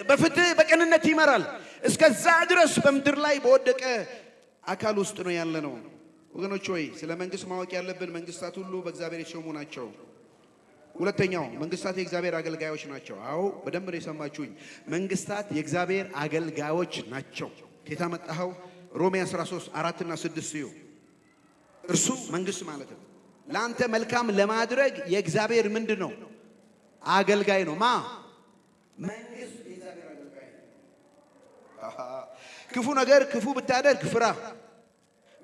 በፍትህ በቅንነት ይመራል። እስከዛ ድረስ በምድር ላይ በወደቀ አካል ውስጥ ነው ያለ ነው። ወገኖች ሆይ ስለ መንግስት ማወቅ ያለብን መንግስታት ሁሉ በእግዚአብሔር የተሾሙ ናቸው። ሁለተኛው መንግስታት የእግዚአብሔር አገልጋዮች ናቸው። አዎ በደንብ ነው የሰማችሁኝ። መንግስታት የእግዚአብሔር አገልጋዮች ናቸው። ጌታ መጣኸው ሮሜ 13 4 እና 6 እዩ። እርሱ መንግስት ማለት ነው። ለአንተ መልካም ለማድረግ የእግዚአብሔር ምንድን ነው? አገልጋይ ነው። መንግስት የእግዚአብሔር አገልጋይ ነው። ክፉ ነገር ክፉ ብታደርግ ፍራ፣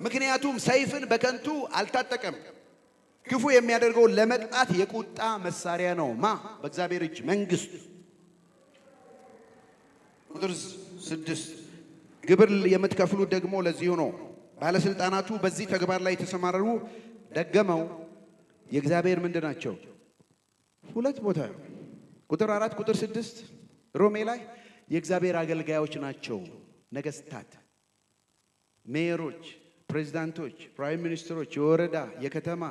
ምክንያቱም ሰይፍን በከንቱ አልታጠቀም። ክፉ የሚያደርገውን ለመቅጣት የቁጣ መሳሪያ ነው። በእግዚአብሔር እጅ መንግስት። ቁጥር 6 ግብር የምትከፍሉት ደግሞ ለዚሁ ነው። ባለስልጣናቱ በዚህ ተግባር ላይ የተሰማሩ ደገመው የእግዚአብሔር ምንድን ናቸው? ሁለት ቦታ ቁጥር 4 ቁጥር 6 ሮሜ ላይ የእግዚአብሔር አገልጋዮች ናቸው። ነገስታት፣ ሜየሮች፣ ፕሬዝዳንቶች፣ ፕራይም ሚኒስትሮች፣ የወረዳ የከተማ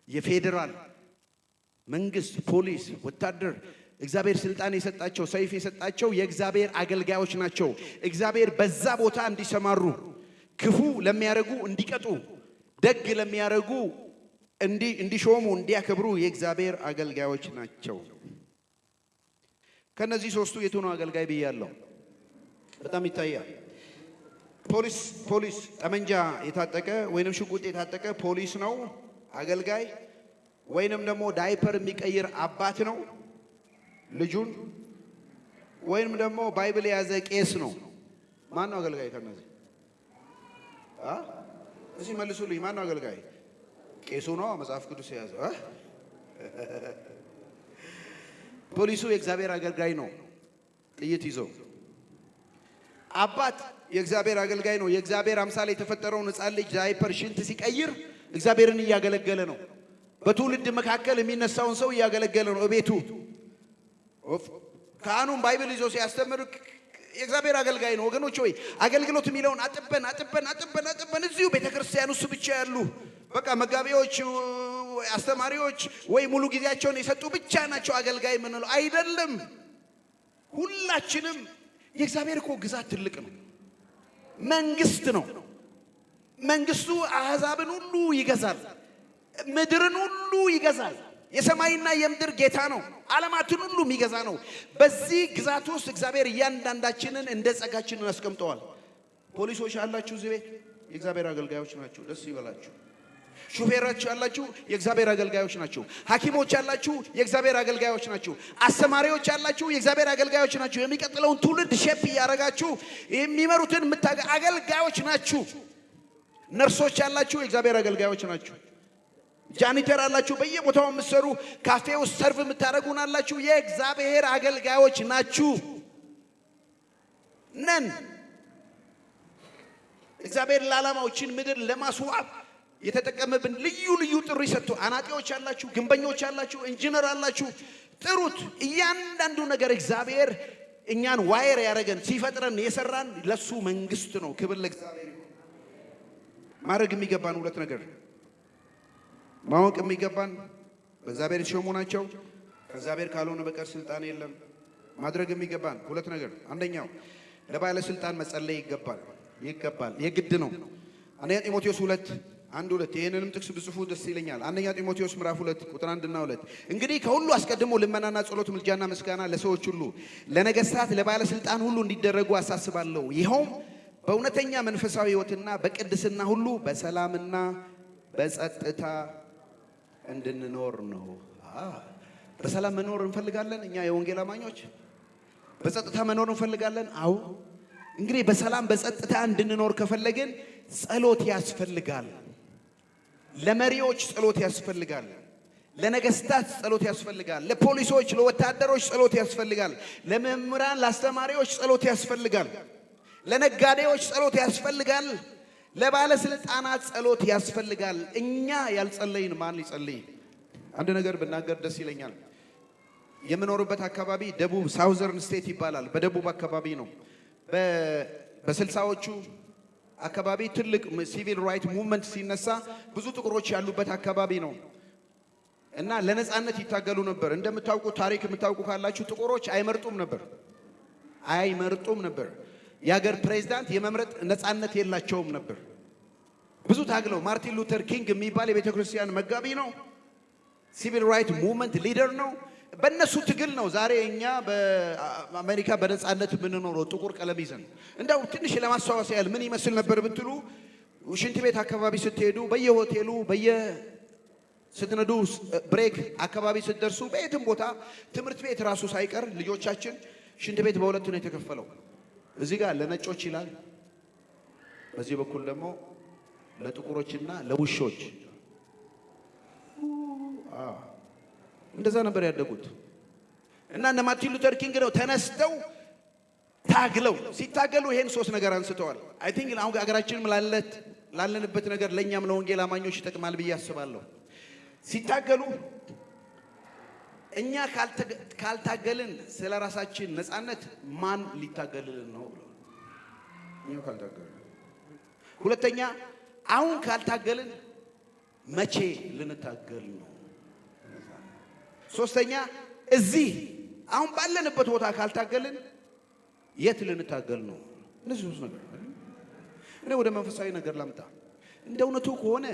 የፌዴራል መንግስት፣ ፖሊስ፣ ወታደር እግዚአብሔር ስልጣን የሰጣቸው ሰይፍ የሰጣቸው የእግዚአብሔር አገልጋዮች ናቸው። እግዚአብሔር በዛ ቦታ እንዲሰማሩ፣ ክፉ ለሚያረጉ እንዲቀጡ፣ ደግ ለሚያረጉ እንዲሾሙ፣ እንዲያከብሩ የእግዚአብሔር አገልጋዮች ናቸው። ከነዚህ ሶስቱ የቱ ነው አገልጋይ ብያለሁ? በጣም ይታያል። ፖሊስ ጠመንጃ የታጠቀ ወይንም ሽጉጥ የታጠቀ ፖሊስ ነው አገልጋይ። ወይንም ደግሞ ዳይፐር የሚቀይር አባት ነው ልጁን። ወይንም ደግሞ ባይብል የያዘ ቄስ ነው። ማን ነው አገልጋይ? ከነዚህ እዚህ መልሱልኝ። ማን ነው አገልጋይ? ቄሱ ነው መጽሐፍ ቅዱስ የያዘው። ፖሊሱ የእግዚአብሔር አገልጋይ ነው ጥይት ይዞ። አባት የእግዚአብሔር አገልጋይ ነው። የእግዚአብሔር አምሳል የተፈጠረውን ሕፃን ልጅ ዳይፐር ሽንት ሲቀይር እግዚአብሔርን እያገለገለ ነው። በትውልድ መካከል የሚነሳውን ሰው እያገለገለ ነው። እቤቱ ካህኑም ባይብል ይዞ ሲያስተምር የእግዚአብሔር አገልጋይ ነው። ወገኖች ሆይ አገልግሎት የሚለውን አጥበን እዚሁ ቤተክርስቲያን ውስጥ ብቻ ያሉ በቃ መጋቢዎች፣ አስተማሪዎች ወይ ሙሉ ጊዜያቸውን የሰጡ ብቻ ናቸው አገልጋይ የምንለው አይደለም። ሁላችንም የእግዚአብሔር እኮ ግዛት ትልቅ ነው። መንግስት ነው። መንግስቱ አሕዛብን ሁሉ ይገዛል፣ ምድርን ሁሉ ይገዛል። የሰማይና የምድር ጌታ ነው። ዓለማትን ሁሉ የሚገዛ ነው። በዚህ ግዛት ውስጥ እግዚአብሔር እያንዳንዳችንን እንደ ጸጋችንን አስቀምጠዋል። ፖሊሶች ያላችሁ እዚህ ቤት የእግዚአብሔር አገልጋዮች ናቸው። ደስ ይበላችሁ። ሹፌሮች ያላችሁ የእግዚአብሔር አገልጋዮች ናቸው። ሐኪሞች ያላችሁ የእግዚአብሔር አገልጋዮች ናቸው። አስተማሪዎች ያላችሁ የእግዚአብሔር አገልጋዮች ናቸው። የሚቀጥለውን ትውልድ ሼፕ እያደረጋችሁ የሚመሩትን አገልጋዮች ናችሁ። ነርሶች ያላችሁ የእግዚአብሔር አገልጋዮች ናችሁ። ጃኒተር አላችሁ፣ በየቦታው የምትሰሩ ካፌ ውስጥ ሰርቭ የምታደርጉን አላችሁ፣ የእግዚአብሔር አገልጋዮች ናችሁ ነን። እግዚአብሔር ለዓላማዎችን ምድር ለማስዋብ የተጠቀመብን ልዩ ልዩ ጥሪ ሰጥቶ አናጢዎች አላችሁ፣ ግንበኞች አላችሁ፣ ኢንጂነር አላችሁ፣ ጥሩት። እያንዳንዱ ነገር እግዚአብሔር እኛን ዋየር ያደረገን ሲፈጥረን የሰራን ለሱ መንግስት ነው። ክብር ለእግዚአብሔር። ማድረግ የሚገባን ሁለት ነገር ማወቅ የሚገባን በእግዚአብሔር የተሾሙ ናቸው። ከእግዚአብሔር ካልሆነ በቀር ስልጣን የለም። ማድረግ የሚገባን ሁለት ነገር፣ አንደኛው ለባለስልጣን መጸለይ ይገባል፣ የግድ ነው። አንደኛ ጢሞቴዎስ 2:1-2 ይህንንም ጥቅስ ብጽፉ ደስ ይለኛል። አንደኛ ጢሞቴዎስ ምዕራፍ 2 ቁጥር 1 እና 2 እንግዲህ ከሁሉ አስቀድሞ ልመናና ጸሎት፣ ምልጃና ምስጋና ለሰዎች ሁሉ ለነገስታት፣ ለባለስልጣን ሁሉ እንዲደረጉ አሳስባለሁ። ይኸውም በእውነተኛ መንፈሳዊ ሕይወትና በቅድስና ሁሉ በሰላምና በጸጥታ እንድንኖር ነው። በሰላም መኖር እንፈልጋለን እኛ የወንጌል አማኞች። በጸጥታ መኖር እንፈልጋለን። አዎ እንግዲህ በሰላም በጸጥታ እንድንኖር ከፈለግን ጸሎት ያስፈልጋል። ለመሪዎች ጸሎት ያስፈልጋል። ለነገስታት ጸሎት ያስፈልጋል። ለፖሊሶች፣ ለወታደሮች ጸሎት ያስፈልጋል። ለመምህራን፣ ለአስተማሪዎች ጸሎት ያስፈልጋል። ለነጋዴዎች ጸሎት ያስፈልጋል። ለባለስልጣናት ጸሎት ያስፈልጋል። እኛ ያልጸለይን ማን ሊጸልይ? አንድ ነገር ብናገር ደስ ይለኛል። የምኖርበት አካባቢ ደቡብ ሳውዘርን ስቴት ይባላል። በደቡብ አካባቢ ነው። በስልሳዎቹ አካባቢ ትልቅ ሲቪል ራይት ሙቭመንት ሲነሳ ብዙ ጥቁሮች ያሉበት አካባቢ ነው እና ለነጻነት ይታገሉ ነበር። እንደምታውቁ ታሪክ የምታውቁ ካላችሁ ጥቁሮች አይመርጡም ነበር። የሀገር ፕሬዝዳንት የመምረጥ ነጻነት የላቸውም ነበር። ብዙ ታግለው ማርቲን ሉተር ኪንግ የሚባል የቤተ ክርስቲያን መጋቢ ነው። ሲቪል ራይት ሙቭመንት ሊደር ነው። በእነሱ ትግል ነው ዛሬ እኛ በአሜሪካ በነጻነት የምንኖረው ጥቁር ቀለም ይዘን። እንደው ትንሽ ለማስታወስ ያህል ምን ይመስል ነበር ብትሉ ሽንት ቤት አካባቢ ስትሄዱ፣ በየሆቴሉ ስትነዱ፣ ብሬክ አካባቢ ስትደርሱ፣ በየትም ቦታ ትምህርት ቤት ራሱ ሳይቀር ልጆቻችን ሽንት ቤት በሁለት ነው የተከፈለው። እዚህ ጋር ለነጮች ይላል፣ በዚህ በኩል ደግሞ ለጥቁሮችና ለውሾች። እንደዛ ነበር ያደጉት እና እነ ማርቲን ሉተር ኪንግ ነው ተነስተው ታግለው ሲታገሉ ይሄን ሶስት ነገር አንስተዋል። አይ ቲንክ አሁን ሀገራችንም ላለንበት ነገር ለእኛም ለወንጌል አማኞች ይጠቅማል ብዬ አስባለሁ። ሲታገሉ እኛ ካልታገልን ስለ ራሳችን ነጻነት ማን ሊታገልልን ነው? እኛ ካልታገልን። ሁለተኛ አሁን ካልታገልን መቼ ልንታገል ነው? ሶስተኛ እዚህ አሁን ባለንበት ቦታ ካልታገልን የት ልንታገል ነው? እነዚህ ሶስት ነገር። እኔ ወደ መንፈሳዊ ነገር ላምጣ። እንደ እውነቱ ከሆነ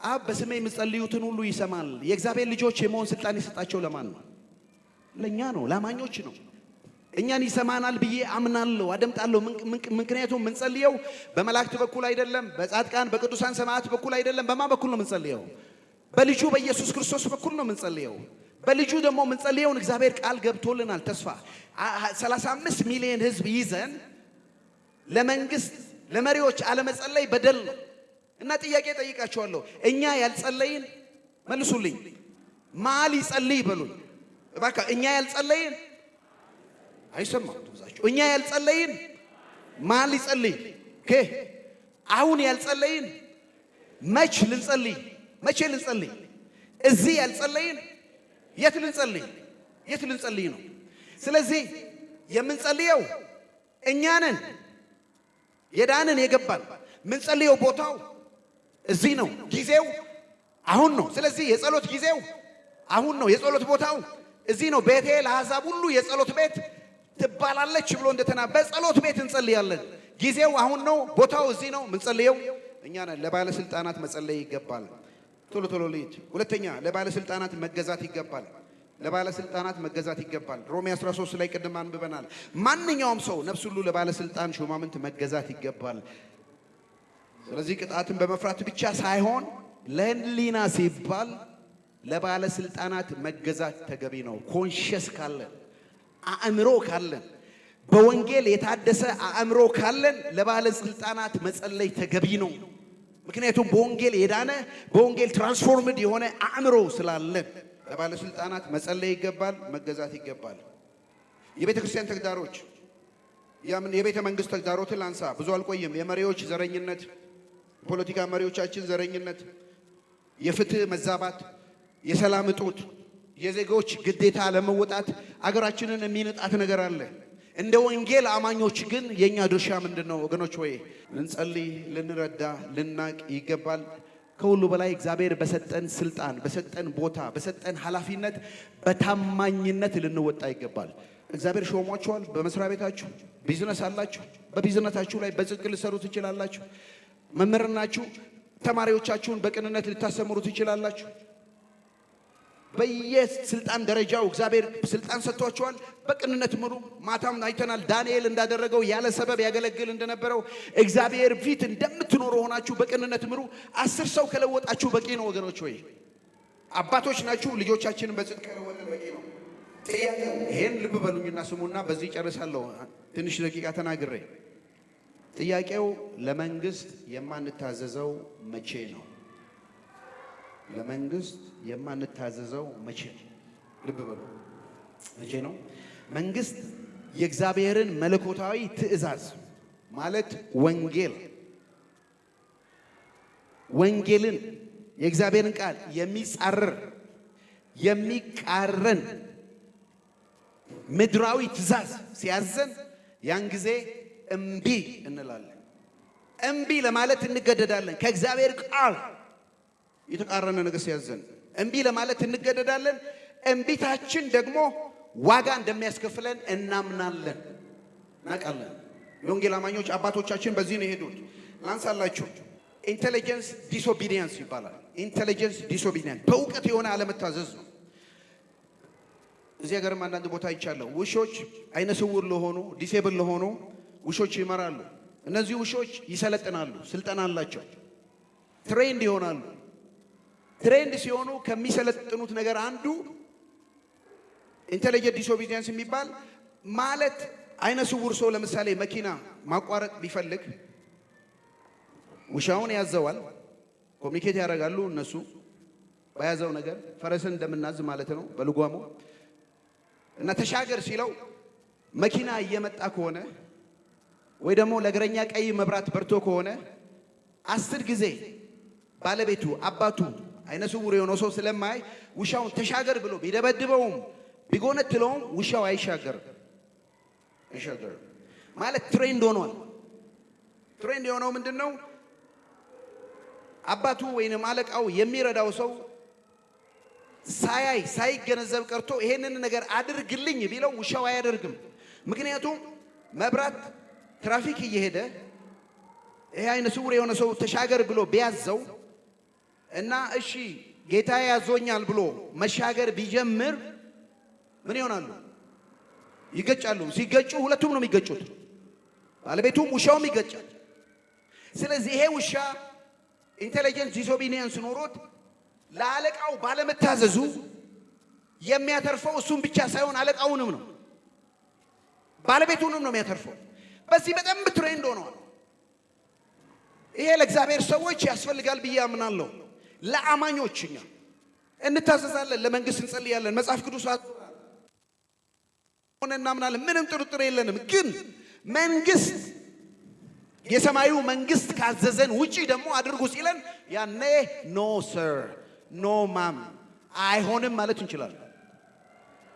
አብ በስሜ የምጸልዩትን ሁሉ ይሰማል። የእግዚአብሔር ልጆች የመሆን ስልጣን የሰጣቸው ለማን ነው? ለእኛ ነው፣ ለአማኞች ነው። እኛን ይሰማናል ብዬ አምናለሁ፣ አደምጣለሁ። ምክንያቱም የምንጸልየው በመላእክት በኩል አይደለም፣ በጻድቃን በቅዱሳን ሰማዕት በኩል አይደለም። በማን በኩል ነው የምንጸልየው? በልጁ በኢየሱስ ክርስቶስ በኩል ነው የምንጸልየው። በልጁ ደግሞ የምንጸልየውን እግዚአብሔር ቃል ገብቶልናል። ተስፋ 35 ሚሊዮን ሕዝብ ይዘን ለመንግስት ለመሪዎች አለመጸለይ በደል ነው እና ጥያቄ ጠይቃቸዋለሁ። እኛ ያልጸለይን መልሱልኝ። ማን ይጸልይ በሉኝ እባክህ። እኛ ያልጸለይን አይሰማም ተዛችሁ። እኛ ያልጸለይን ማን ሊጸልይ? አሁን ያልጸለይን መቼ ልንጸልይ? እዚህ ያልጸለይን የት ልንጸልይ ነው? ስለዚህ የምንጸልየው እኛ ነን። የዳንን የገባን ምንጸልየው ቦታው እዚህ ነው። ጊዜው አሁን ነው። ስለዚህ የጸሎት ጊዜው አሁን ነው። የጸሎት ቦታው እዚህ ነው። ቤቴ ለአሕዛብ ሁሉ የጸሎት ቤት ትባላለች ብሎ በጸሎት ቤት እንጸልያለን። ጊዜው አሁን ነው። ቦታው እዚህ ነው። ምንጸልየው እኛ ነን። ለባለስልጣናት መጸለይ ይገባል። ቶሎ ልሂድ። ሁለተኛ ለባለስልጣናት መገዛት ይገባል። ሮሜ 13 ላይ ቅድም አንብበናል። ማንኛውም ሰው ነፍስ ሁሉ ለባለስልጣን ሹማምንት መገዛት ይገባል። ስለዚህ ቅጣትን በመፍራት ብቻ ሳይሆን ለሕሊና ሲባል ለባለስልጣናት መገዛት ተገቢ ነው። ኮንሽስ ካለን፣ አእምሮ ካለን፣ በወንጌል የታደሰ አእምሮ ካለን ለባለስልጣናት መጸለይ ተገቢ ነው። ምክንያቱም በወንጌል የዳነ በወንጌል ትራንስፎርምድ የሆነ አእምሮ ስላለን ለባለስልጣናት መጸለይ ይገባል፣ መገዛት ይገባል። የቤተ ክርስቲያን ተግዳሮች፣ የቤተ መንግስት ተግዳሮትን ላንሳ፣ ብዙ አልቆይም። የመሪዎች ዘረኝነት፣ ፖለቲካ መሪዎቻችን ዘረኝነት፣ የፍትህ መዛባት፣ የሰላም እጦት፣ የዜጎች ግዴታ ለመወጣት አገራችንን የሚንጣት ነገር አለ። እንደ ወንጌል አማኞች ግን የኛ ድርሻ ምንድነው? ወገኖች ወይ ልንጸልይ፣ ልንረዳ፣ ልናቅ ይገባል። ከሁሉ በላይ እግዚአብሔር በሰጠን ስልጣን፣ በሰጠን ቦታ፣ በሰጠን ኃላፊነት በታማኝነት ልንወጣ ይገባል። እግዚአብሔር ሾሟችኋል። በመስሪያ ቤታችሁ ቢዝነስ አላችሁ። በቢዝነሳችሁ ላይ በጽድቅ ልትሰሩ ትችላላችሁ። መምህር ናችሁ። ተማሪዎቻችሁን በቅንነት ልታስተምሩ ትችላላችሁ። በየስልጣን ደረጃው እግዚአብሔር ስልጣን ሰጥቷቸዋል። በቅንነት ምሩ። ማታም አይተናል ዳንኤል እንዳደረገው ያለ ሰበብ ያገለግል እንደነበረው እግዚአብሔር ፊት እንደምትኖሩ ሆናችሁ በቅንነት ምሩ። 10 ሰው ከለወጣችሁ በቂ ነው ወገኖች። ወይ አባቶች ናችሁ። ልጆቻችንን በጽድቅ ከለወጥን በቂ ነው። ይሄን ልብ በሉኝና ስሙና በዚህ ጨርሳለሁ። ትንሽ ደቂቃ ተናግሬ ጥያቄው ለመንግስት የማንታዘዘው መቼ ነው? ለመንግስት የማንታዘዘው መቼ ነው? ልብ በሉ። መቼ ነው? መንግስት የእግዚአብሔርን መለኮታዊ ትእዛዝ ማለት ወንጌልን የእግዚአብሔርን ቃል የሚጻረር የሚቃረን ምድራዊ ትእዛዝ ሲያዘን ያን ጊዜ እምቢ እንላለን። እምቢ ለማለት እንገደዳለን። ከእግዚአብሔር ቃል የተቃረነ ነገር ሲያዘን እምቢ ለማለት እንገደዳለን። እምቢታችን ደግሞ ዋጋ እንደሚያስከፍለን እናምናለን፣ እናውቃለን። የወንጌል አማኞች አባቶቻችን በዚህ ነው የሄዱት። ላንሳላችሁ። ኢንቴሊጀንስ ዲስኦቢዲየንስ ይባላል። ኢንቴሊጀንስ ዲስኦቢዲየንስ በእውቀት የሆነ አለመታዘዝ ነው። እዚህ ሀገርም አንዳንድ ቦታ ይቻለው ውሾች አይነ ስውር ለሆኑ ዲሴብል ለሆኑ ውሾች ይመራሉ። እነዚህ ውሾች ይሰለጥናሉ፣ ስልጠና አላቸው፣ ትሬንድ ይሆናሉ። ትሬንድ ሲሆኑ ከሚሰለጥኑት ነገር አንዱ ኢንቴሊጀንት ዲስኦቢዲየንስ የሚባል ማለት አይነ ስውር ሰው ለምሳሌ መኪና ማቋረጥ ቢፈልግ ውሻውን ያዘዋል። ኮሚኒኬት ያደርጋሉ እነሱ በያዘው ነገር ፈረስን እንደምናዝ ማለት ነው በልጓሙ እና ተሻገር ሲለው መኪና እየመጣ ከሆነ ወይ ደግሞ ለእግረኛ ቀይ መብራት በርቶ ከሆነ 10 ጊዜ ባለቤቱ አባቱ አይነ ስውር የሆነው ሰው ስለማይ ውሻውን ተሻገር ብሎ ቢደበድበውም ቢጎነትለውም ውሻው አይሻገርም ማለት ትሬንድ ሆኗል። ትሬንድ የሆነው ምንድነው? አባቱ ወይንም አለቃው የሚረዳው ሰው ሳይገነዘብ ቀርቶ ይሄንን ነገር አድርግልኝ ቢለው ውሻው አያደርግም። ምክንያቱም መብራት ትራፊክ እየሄደ ይሄ አይነ ስውር የሆነ ሰው ተሻገር ብሎ ቢያዘው እና እሺ ጌታዬ ያዞኛል ብሎ መሻገር ቢጀምር ምን ይሆናሉ? ይገጫሉ። ሲገጩ ሁለቱም ነው የሚገጩት፣ ባለቤቱም ውሻውም ይገጫል። ስለዚህ ይሄ ውሻ ኢንቴሊጀንስ ዲስኦቢዲየንስ ኖሮት ለአለቃው ባለመታዘዙ የሚያተርፈው እሱም ብቻ ሳይሆን አለቃውንም ነው፣ ባለቤቱንም ነው የሚያተርፈው። በዚህ በጣም ትሬንድ ሆኗል። ይሄ ለእግዚአብሔር ሰዎች ያስፈልጋል ብዬ አምናለሁ። ለአማኞች እኛ እንታዘዛለን፣ ለመንግስት እንጸልያለን፣ መጽሐፍ ቅዱስ ሆነ እናምናለን፣ ምንም ጥርጥር የለንም። ግን መንግስት የሰማዩ መንግስት ካዘዘን ውጪ ደግሞ አድርጉ ሲለን ያኔ ኖ ሰር ኖ ማም አይሆንም ማለት እንችላለን።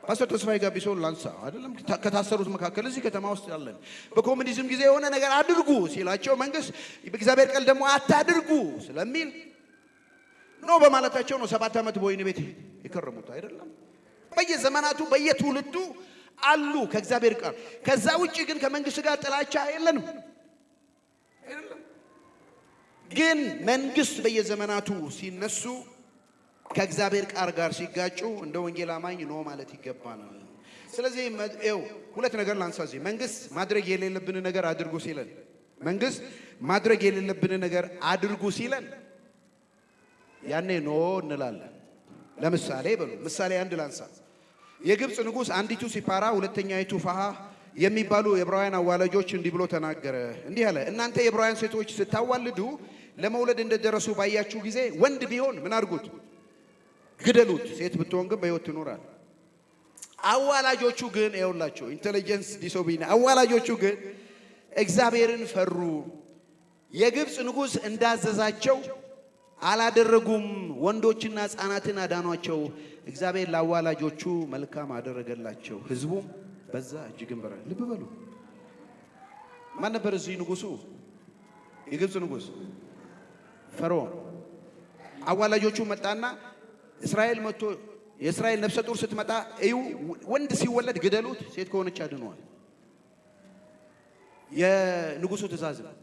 ፓስተር ተስፋዬ ጋቢሶ ላንሳ አይደለም ከታሰሩት መካከል እዚህ ከተማ ውስጥ ያለን በኮሙኒዝም ጊዜ የሆነ ነገር አድርጉ ሲላቸው መንግስት በእግዚአብሔር ቃል ደግሞ አታድርጉ ስለሚል ኖ በማለታቸው ነው 7 ዓመት በወህኒ ቤት የከረሙት አይደለም። በየዘመናቱ በየትውልዱ አሉ ከእግዚአብሔር ቃል። ከዛ ውጪ ግን ከመንግስት ጋር ጥላቻ የለንም። ግን መንግስት በየዘመናቱ ሲነሱ ከእግዚአብሔር ቃል ጋር ሲጋጩ እንደ ወንጌል አማኝ ነው ማለት ይገባናል። ስለዚህ ሁለት ነገር ላንሳ። እዚህ መንግስት ማድረግ የሌለብን ነገር አድርጉ ሲለን መንግስት ማድረግ የሌለብን ነገር አድርጉ ሲለን ያኔ ኖ እንላለን። ለምሳሌ በሉ ምሳሌ አንድ ላንሳ። የግብፅ ንጉስ አንዲቱ ሲፓራ ሁለተኛይቱ ፋሃ የሚባሉ የዕብራውያን አዋላጆች እንዲህ ብሎ ተናገረ። እንዲህ አለ፣ እናንተ የዕብራውያን ሴቶች ስታዋልዱ ለመውለድ እንደደረሱ ባያችሁ ጊዜ ወንድ ቢሆን ምን አድርጉት? ግደሉት። ሴት ብትሆን ግን በሕይወት ትኖራል። አዋላጆቹ ግን ይኸውላችሁ ኢንቴሊጀንስ ዲስኦቢዲየንስ አዋላጆቹ ግን እግዚአብሔርን ፈሩ፣ የግብፅ ንጉስ እንዳዘዛቸው አላደረጉም፣ ወንዶችና ሕፃናትን አዳኗቸው። እግዚአብሔር ለአዋላጆቹ መልካም አደረገላቸው፣ ህዝቡም በዛ እጅግም በረከ። ልብ በሉ ማን ነበር እዚህ ንጉሱ? የግብፅ ንጉስ ፈርዖን። አዋላጆቹ መጣና እስራኤል መጥቶ የእስራኤል ነፍሰ ጡር ስትመጣ እዩ ወንድ ሲወለድ ግደሉት፣ ሴት ከሆነች አድነዋል። የንጉሱ ትእዛዝ ነው።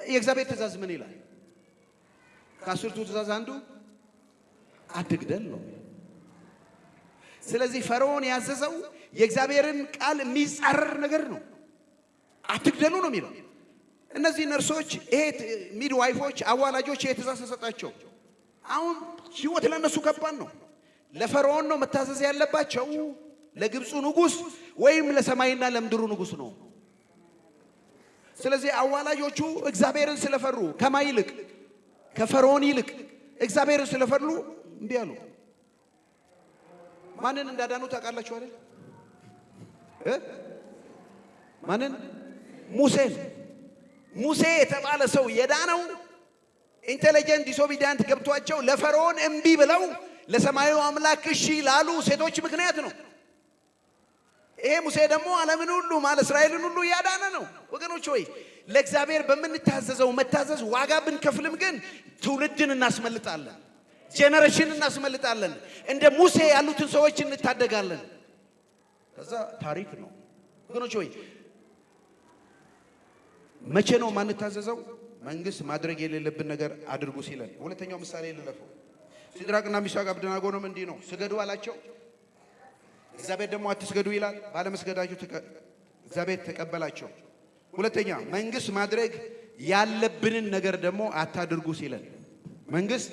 የእግዚአብሔር ትእዛዝ ምን ይላል? ከአስርቱ ትእዛዝ አንዱ አትግደል ነው። ስለዚህ ፈርዖን ያዘዘው የእግዚአብሔርን ቃል የሚጻረር ነገር ነው። አትግደሉ ነው የሚለው። እነዚህ ነርሶች ይሄ ሚድዋይፎች አዋላጆች ይሄ ትእዛዝ ተሰጣቸው። አሁን ህይወት ለነሱ ከባድ ነው። ለፈርዖን ነው መታዘዝ ያለባቸው? ለግብፁ ንጉስ ወይም ለሰማይና ለምድሩ ንጉስ ነው? ስለዚህ አዋላጆቹ እግዚአብሔርን ስለፈሩ ከማ ይልቅ ከፈርዖን ይልቅ እግዚአብሔርን ስለፈሩ እምቢ አሉ። ማንን እንዳዳኑ ታውቃላችሁ አይደል? ማንን? ሙሴን። ሙሴ የተባለ ሰው የዳነው ኢንቴሊጀንት ዲሶቢዲያንት ገብቷቸው ለፈርዖን እምቢ ብለው ለሰማዩ አምላክ እሺ ላሉ ሴቶች ምክንያት ነው። ይሄ ሙሴ ደግሞ ዓለምን ሁሉ ማለት እስራኤልን ሁሉ ያዳነ ነው። ወገኖች ሆይ ለእግዚአብሔር በምንታዘዘው መታዘዝ ዋጋ ብንከፍልም ግን ትውልድን እናስመልጣለን፣ ጄነሬሽን እናስመልጣለን፣ እንደ ሙሴ ያሉትን ሰዎች እንታደጋለን። ከዛ ታሪክ ነው። ወገኖች ሆይ መቼ ነው ማንታዘዘው? መንግስት ማድረግ የሌለብን ነገር አድርጉ ሲለን። ሁለተኛው ምሳሌ ልለፈው። ሲድራቅና ሚሳቅ አብደናጎንም እንዲህ ነው፣ ስገዱ አላቸው። እግዚአብሔር ደግሞ አትስገዱ ይላል። ባለመስገዳቸው እግዚአብሔር ተቀበላቸው። ሁለተኛ መንግስት ማድረግ ያለብንን ነገር ደግሞ አታድርጉ ሲለን፣ መንግስት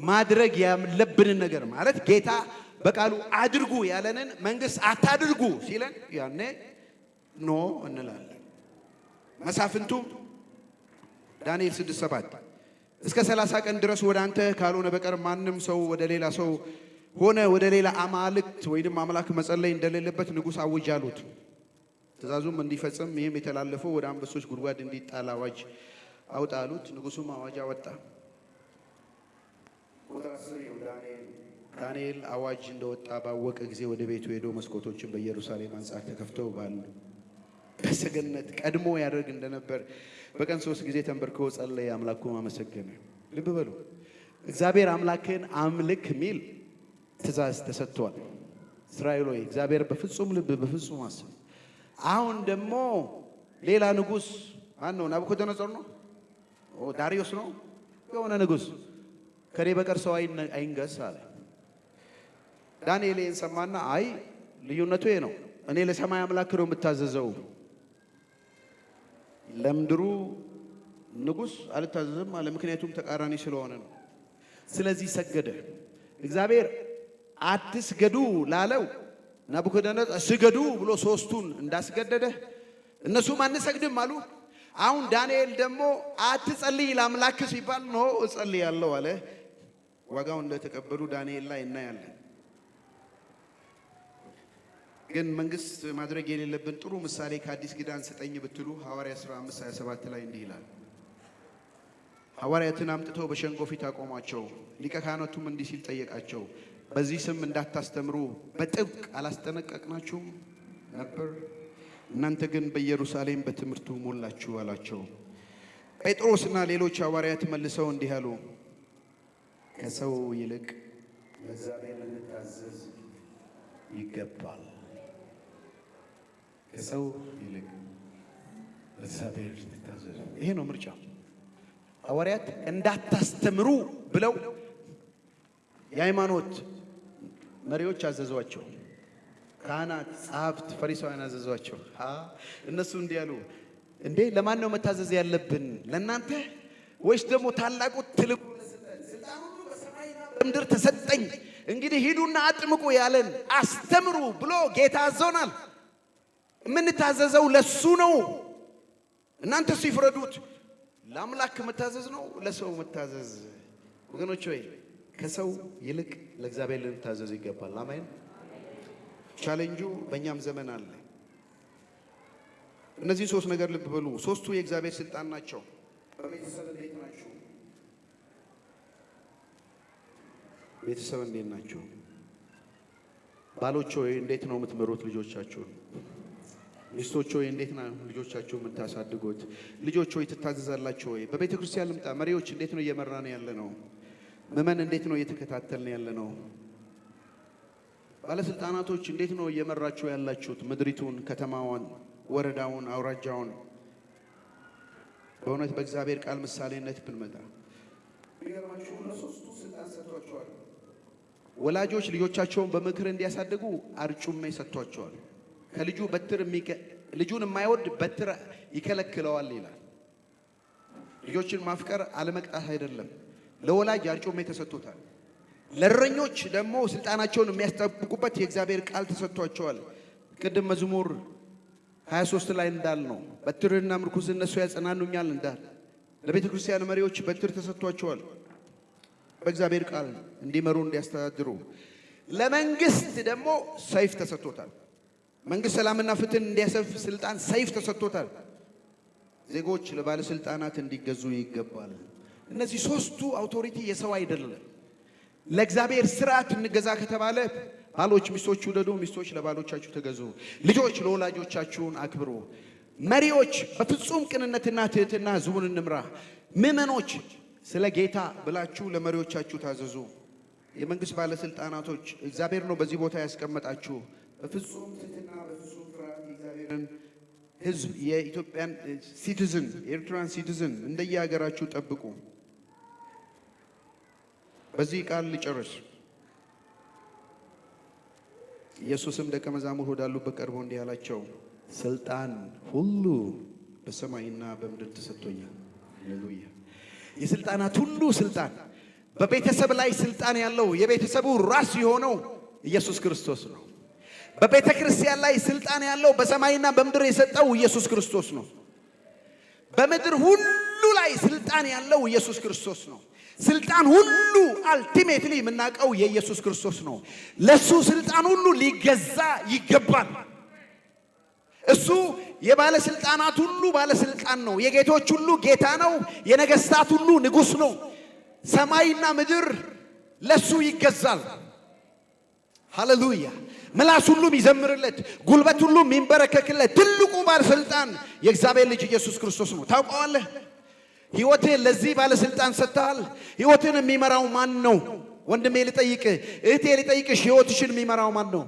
ማድረግ ያለብንን ነገር ማለት ጌታ በቃሉ አድርጉ ያለንን መንግስት አታድርጉ ሲለን ያኔ ኖ እንላለን። መሳፍንቱ ዳንኤል 6:7 እስከ 30 ቀን ድረስ ወደ አንተ ካልሆነ በቀር ማንም ሰው ወደ ሌላ ሰው ሆነ ወደ ሌላ አማልክት ወይንም አምላክ መጸለይ እንደሌለበት ንጉሥ አውጅ አሉት። ትእዛዙም እንዲፈጸም ይህም የተላለፈው ወደ አንበሶች ጉድጓድ እንዲጣል አዋጅ አውጣ አሉት። ንጉሡም አዋጅ አወጣ። ዳንኤል አዋጅ እንደወጣ ባወቀ ጊዜ ወደ ቤቱ ሄዶ መስኮቶችን በኢየሩሳሌም አንጻር ተከፍተው ባሉ በሰገነት ቀድሞ ያደርግ እንደነበር በቀን 3 ጊዜ ተንበርክኮ ጸለየ፣ አምላኩን አመሰገነ። ልብ በሉ፣ እግዚአብሔር አምላክን አምልክ ሚል ትእዛዝ ተሰጥቷል። እስራኤል ሆይ እግዚአብሔር በፍጹም ልብ በፍጹም አስብ። አሁን ደግሞ ሌላ ንጉሥ ማን ነው? ናቡከደነጾር ነው? ዳሪዮስ ነው? የሆነ ንጉሥ ከኔ በቀር ሰው አይንገስ አለ። ዳንኤል ሰማና አይ ልዩነቱ ይሄ ነው፣ እኔ ለሰማይ አምላክ ነው የምታዘዘው፣ ለምድሩ ንጉሥ አልታዘዝም አለ። ምክንያቱም ተቃራኒ ስለሆነ ነው። ስለዚህ ሰገደ። እግዚአብሔር አትስገዱ ላለው ናቡከደነጾር ስገዱ ብሎ ሶስቱን እንዳስገደደ እነሱም አንሰግድም አሉ። አሁን ዳንኤል ደግሞ አትጸልይ ለአምላክ ሲባል ነው እጸልያለሁ አለ። ዋጋውን እንደተቀበሉ ዳንኤል ላይ እናያለን። ግን መንግስት ማድረግ የሌለብን ጥሩ ምሳሌ ከአዲስ ኪዳን ስጠኝ ብትሉ ሐዋርያት ሥራ 5:27 ላይ እንዲህ ይላል። ሐዋርያትን አምጥተው በሸንጎ ፊት አቆሟቸው። ሊቀ ካህናቱም እንዲህ ሲል ጠየቃቸው፣ በዚህ ስም እንዳታስተምሩ በጥብቅ አላስጠነቀቅናችሁም ነበር? እናንተ ግን በኢየሩሳሌም በትምህርቱ ሞላችሁ አላቸው። ጴጥሮስና ሌሎች ሐዋርያት መልሰው እንዲህ አሉ፣ ከሰው ይልቅ ለእግዚአብሔር ልንታዘዝ ይገባል። ከሰው ይልቅ ለእግዚአብሔር ልንታዘዝ፣ ይሄ ነው ምርጫ። ሐዋርያት እንዳታስተምሩ ብለው የሃይማኖት መሪዎች አዘዟቸው። ካህናት፣ ጸሐፍት፣ ፈሪሳውያን አዘዟቸው። እነሱ እንዲህ ያሉ፣ እንዴ ለማን ነው መታዘዝ ያለብን? ለእናንተ ወይስ ደግሞ ታላቁ ትልቁ ስልጣን ሁሉ በሰማይና በምድር ተሰጠኝ፣ እንግዲህ ሂዱና አጥምቁ ያለን አስተምሩ ብሎ ጌታ አዞናል። የምንታዘዘው ለሱ ነው። እናንተ ሲፍረዱት ለአምላክ መታዘዝ ነው ለሰው መታዘዝ? ወገኖች ሆይ ከሰው ይልቅ ለእግዚአብሔር ልንታዘዝ ይገባል። አሜን። ቻሌንጁ በእኛም ዘመን አለ። እነዚህ ሶስት ነገር ልብ በሉ። ሶስቱ የእግዚአብሔር ስልጣን ናቸው። በቤተሰብ እንዴት ናችሁ? ቤተሰብ እንዴት ናችሁ? ባሎች ሆይ እንዴት ነው የምትመሩት ልጆቻችሁን? ሚስቶች ሆይ እንዴት ነው ልጆቻችሁ የምታሳድጉት? ልጆች ሆይ ትታዘዛላችሁ ወይ? በቤተ ክርስቲያን ልምጣ። መሪዎች እንዴት ነው እየመራን ያለ ነው? ምእመን እንዴት ነው እየተከታተልን ያለ ነው? ባለስልጣናቶች እንዴት ነው እየመራችሁ ያላችሁት? ምድሪቱን፣ ከተማዋን፣ ወረዳውን፣ አውራጃውን። በእውነት በእግዚአብሔር ቃል ምሳሌነት ብንመጣ የሚገርማችሁ ለሶስቱ ስልጣን ሰጥቷቸዋል። ወላጆች ልጆቻቸውን በምክር እንዲያሳድጉ አርጩሜ ሰጥቷቸዋል። ከልጁ በትር ልጁን የማይወድ በትር ይከለክለዋል ይላል። ልጆችን ማፍቀር አለመቅጣት አይደለም። ለወላጅ አርጩሜ ተሰጥቶታል። ለእረኞች ደግሞ ስልጣናቸውን የሚያስጠብቁበት የእግዚአብሔር ቃል ተሰጥቷቸዋል። ቅድም መዝሙር 23 ላይ እንዳልነው በትርና ምርኩዝ እነሱ ያጸናኑኛል እንዳል ለቤተ ክርስቲያን መሪዎች በትር ተሰጥቷቸዋል በእግዚአብሔር ቃል እንዲመሩ እንዲያስተዳድሩ። ለመንግስት ደግሞ ሰይፍ ተሰጥቶታል። መንግስት ሰላምና ፍትህን እንዲያሰፍ ስልጣን ሰይፍ ተሰጥቶታል። ዜጎች ለባለስልጣናት እንዲገዙ ይገባል። እነዚህ ሶስቱ አውቶሪቲ የሰው አይደለም። ለእግዚአብሔር ስርዓት እንገዛ ከተባለ ባሎች ሚስቶች ውደዱ፣ ሚስቶች ለባሎቻችሁ ተገዙ፣ ልጆች ለወላጆቻችሁን አክብሩ፣ መሪዎች በፍጹም ቅንነትና ትህትና ህዝቡን እንምራ፣ ምዕመኖች ስለ ጌታ ብላችሁ ለመሪዎቻችሁ ታዘዙ። የመንግስት ባለስልጣናቶች እግዚአብሔር ነው በዚህ ቦታ ያስቀመጣችሁ። በፍጹም ትህትና በፍጹም ፍርሃት የእግዚአብሔርን ህዝብ የኢትዮጵያን ሲቲዝን የኤርትራን ሲቲዝን እንደየሀገራችሁ ጠብቁ። በዚህ ቃል ልጨርስ። ኢየሱስም ደቀ መዛሙርት ወዳሉበት ቀርቦ እንዲህ አላቸው፣ ስልጣን ሁሉ በሰማይና በምድር ተሰጥቶኛል። ሃሌሉያ! የስልጣናት ሁሉ ስልጣን በቤተሰብ ላይ ስልጣን ያለው የቤተሰቡ ራስ የሆነው ኢየሱስ ክርስቶስ ነው። በቤተ ክርስቲያን ላይ ስልጣን ያለው በሰማይና በምድር የሰጠው ኢየሱስ ክርስቶስ ነው። በምድር ሁሉ ላይ ስልጣን ያለው ኢየሱስ ክርስቶስ ነው። ስልጣን ሁሉ አልቲሜትሊ የምናውቀው የኢየሱስ ክርስቶስ ነው። ለሱ ስልጣን ሁሉ ሊገዛ ይገባል። እሱ የባለስልጣናት ሁሉ ባለስልጣን ነው። የጌቶች ሁሉ ጌታ ነው። የነገስታት ሁሉ ንጉስ ነው። ሰማይና ምድር ለሱ ይገዛል። ሃሌሉያ! ምላስ ሁሉ የሚዘምርለት፣ ጉልበት ሁሉ የሚንበረከክለት ትልቁ ባለስልጣን የእግዚአብሔር ልጅ ኢየሱስ ክርስቶስ ነው። ታውቀዋለህ? ሕይወትህን ለዚህ ባለስልጣን ሰጥተሃል። ሕይወትህን የሚመራው ማን ነው? ወንድሜ ልጠይቅ፣ እህቴ ልጠይቅሽ፣ ሕይወትሽን የሚመራው ማን ነው?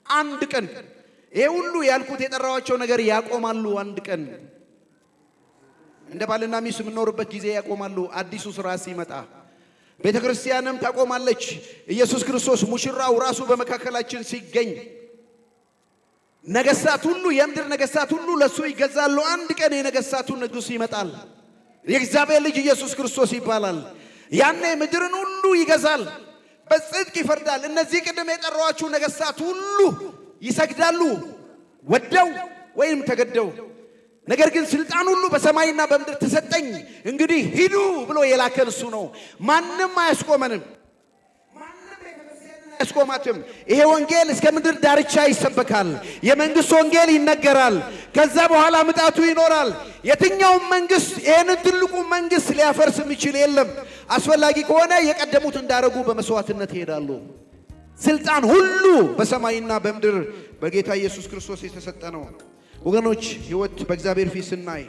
አንድ ቀን ይሄ ሁሉ ያልኩት የጠራዋቸው ነገር ያቆማሉ። አንድ ቀን እንደ ባልና ሚስት የምንኖርበት ጊዜ ያቆማሉ። አዲሱ ስራ ሲመጣ ቤተ ክርስቲያንም ታቆማለች። ኢየሱስ ክርስቶስ ሙሽራው ራሱ በመካከላችን ሲገኝ ነገስታት ሁሉ የምድር ነገስታት ሁሉ ለሱ ይገዛሉ። አንድ ቀን የነገስታቱ ንጉስ ይመጣል። የእግዚአብሔር ልጅ ኢየሱስ ክርስቶስ ይባላል። ያኔ ምድርን ሁሉ ይገዛል፣ በጽድቅ ይፈርዳል። እነዚህ ቅድም የጠራኋችሁ ነገስታት ሁሉ ይሰግዳሉ፣ ወደው ወይም ተገደው። ነገር ግን ስልጣን ሁሉ በሰማይና በምድር ተሰጠኝ፣ እንግዲህ ሂዱ ብሎ የላከን እሱ ነው። ማንም አያስቆመንም፣ ማንም አያስቆማትም። ይሄ ወንጌል እስከ ምድር ዳርቻ ይሰበካል። የመንግስት ወንጌል ይነገራል። ከዛ በኋላ ምጣቱ ይኖራል። የትኛውም መንግስት ይሄንን ትልቁ መንግስት ሊያፈርስ የሚችል የለም። አስፈላጊ ከሆነ የቀደሙት እንዳረጉ በመስዋዕትነት ይሄዳሉ። ስልጣን ሁሉ በሰማይና በምድር በጌታ ኢየሱስ ክርስቶስ የተሰጠ ነው። ወገኖች ሕይወት በእግዚአብሔር ፊት ስናይ፣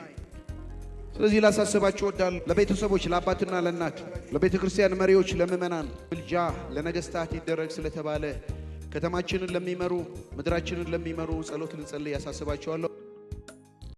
ስለዚህ ላሳስባችሁ እወዳለሁ። ለቤተሰቦች፣ ለአባትና ለእናት፣ ለቤተ ክርስቲያን መሪዎች፣ ለምእመናን ምልጃ ለነገስታት ይደረግ ስለተባለ ከተማችንን ለሚመሩ ምድራችንን ለሚመሩ ጸሎት ልንጸልይ ያሳስባችኋለሁ።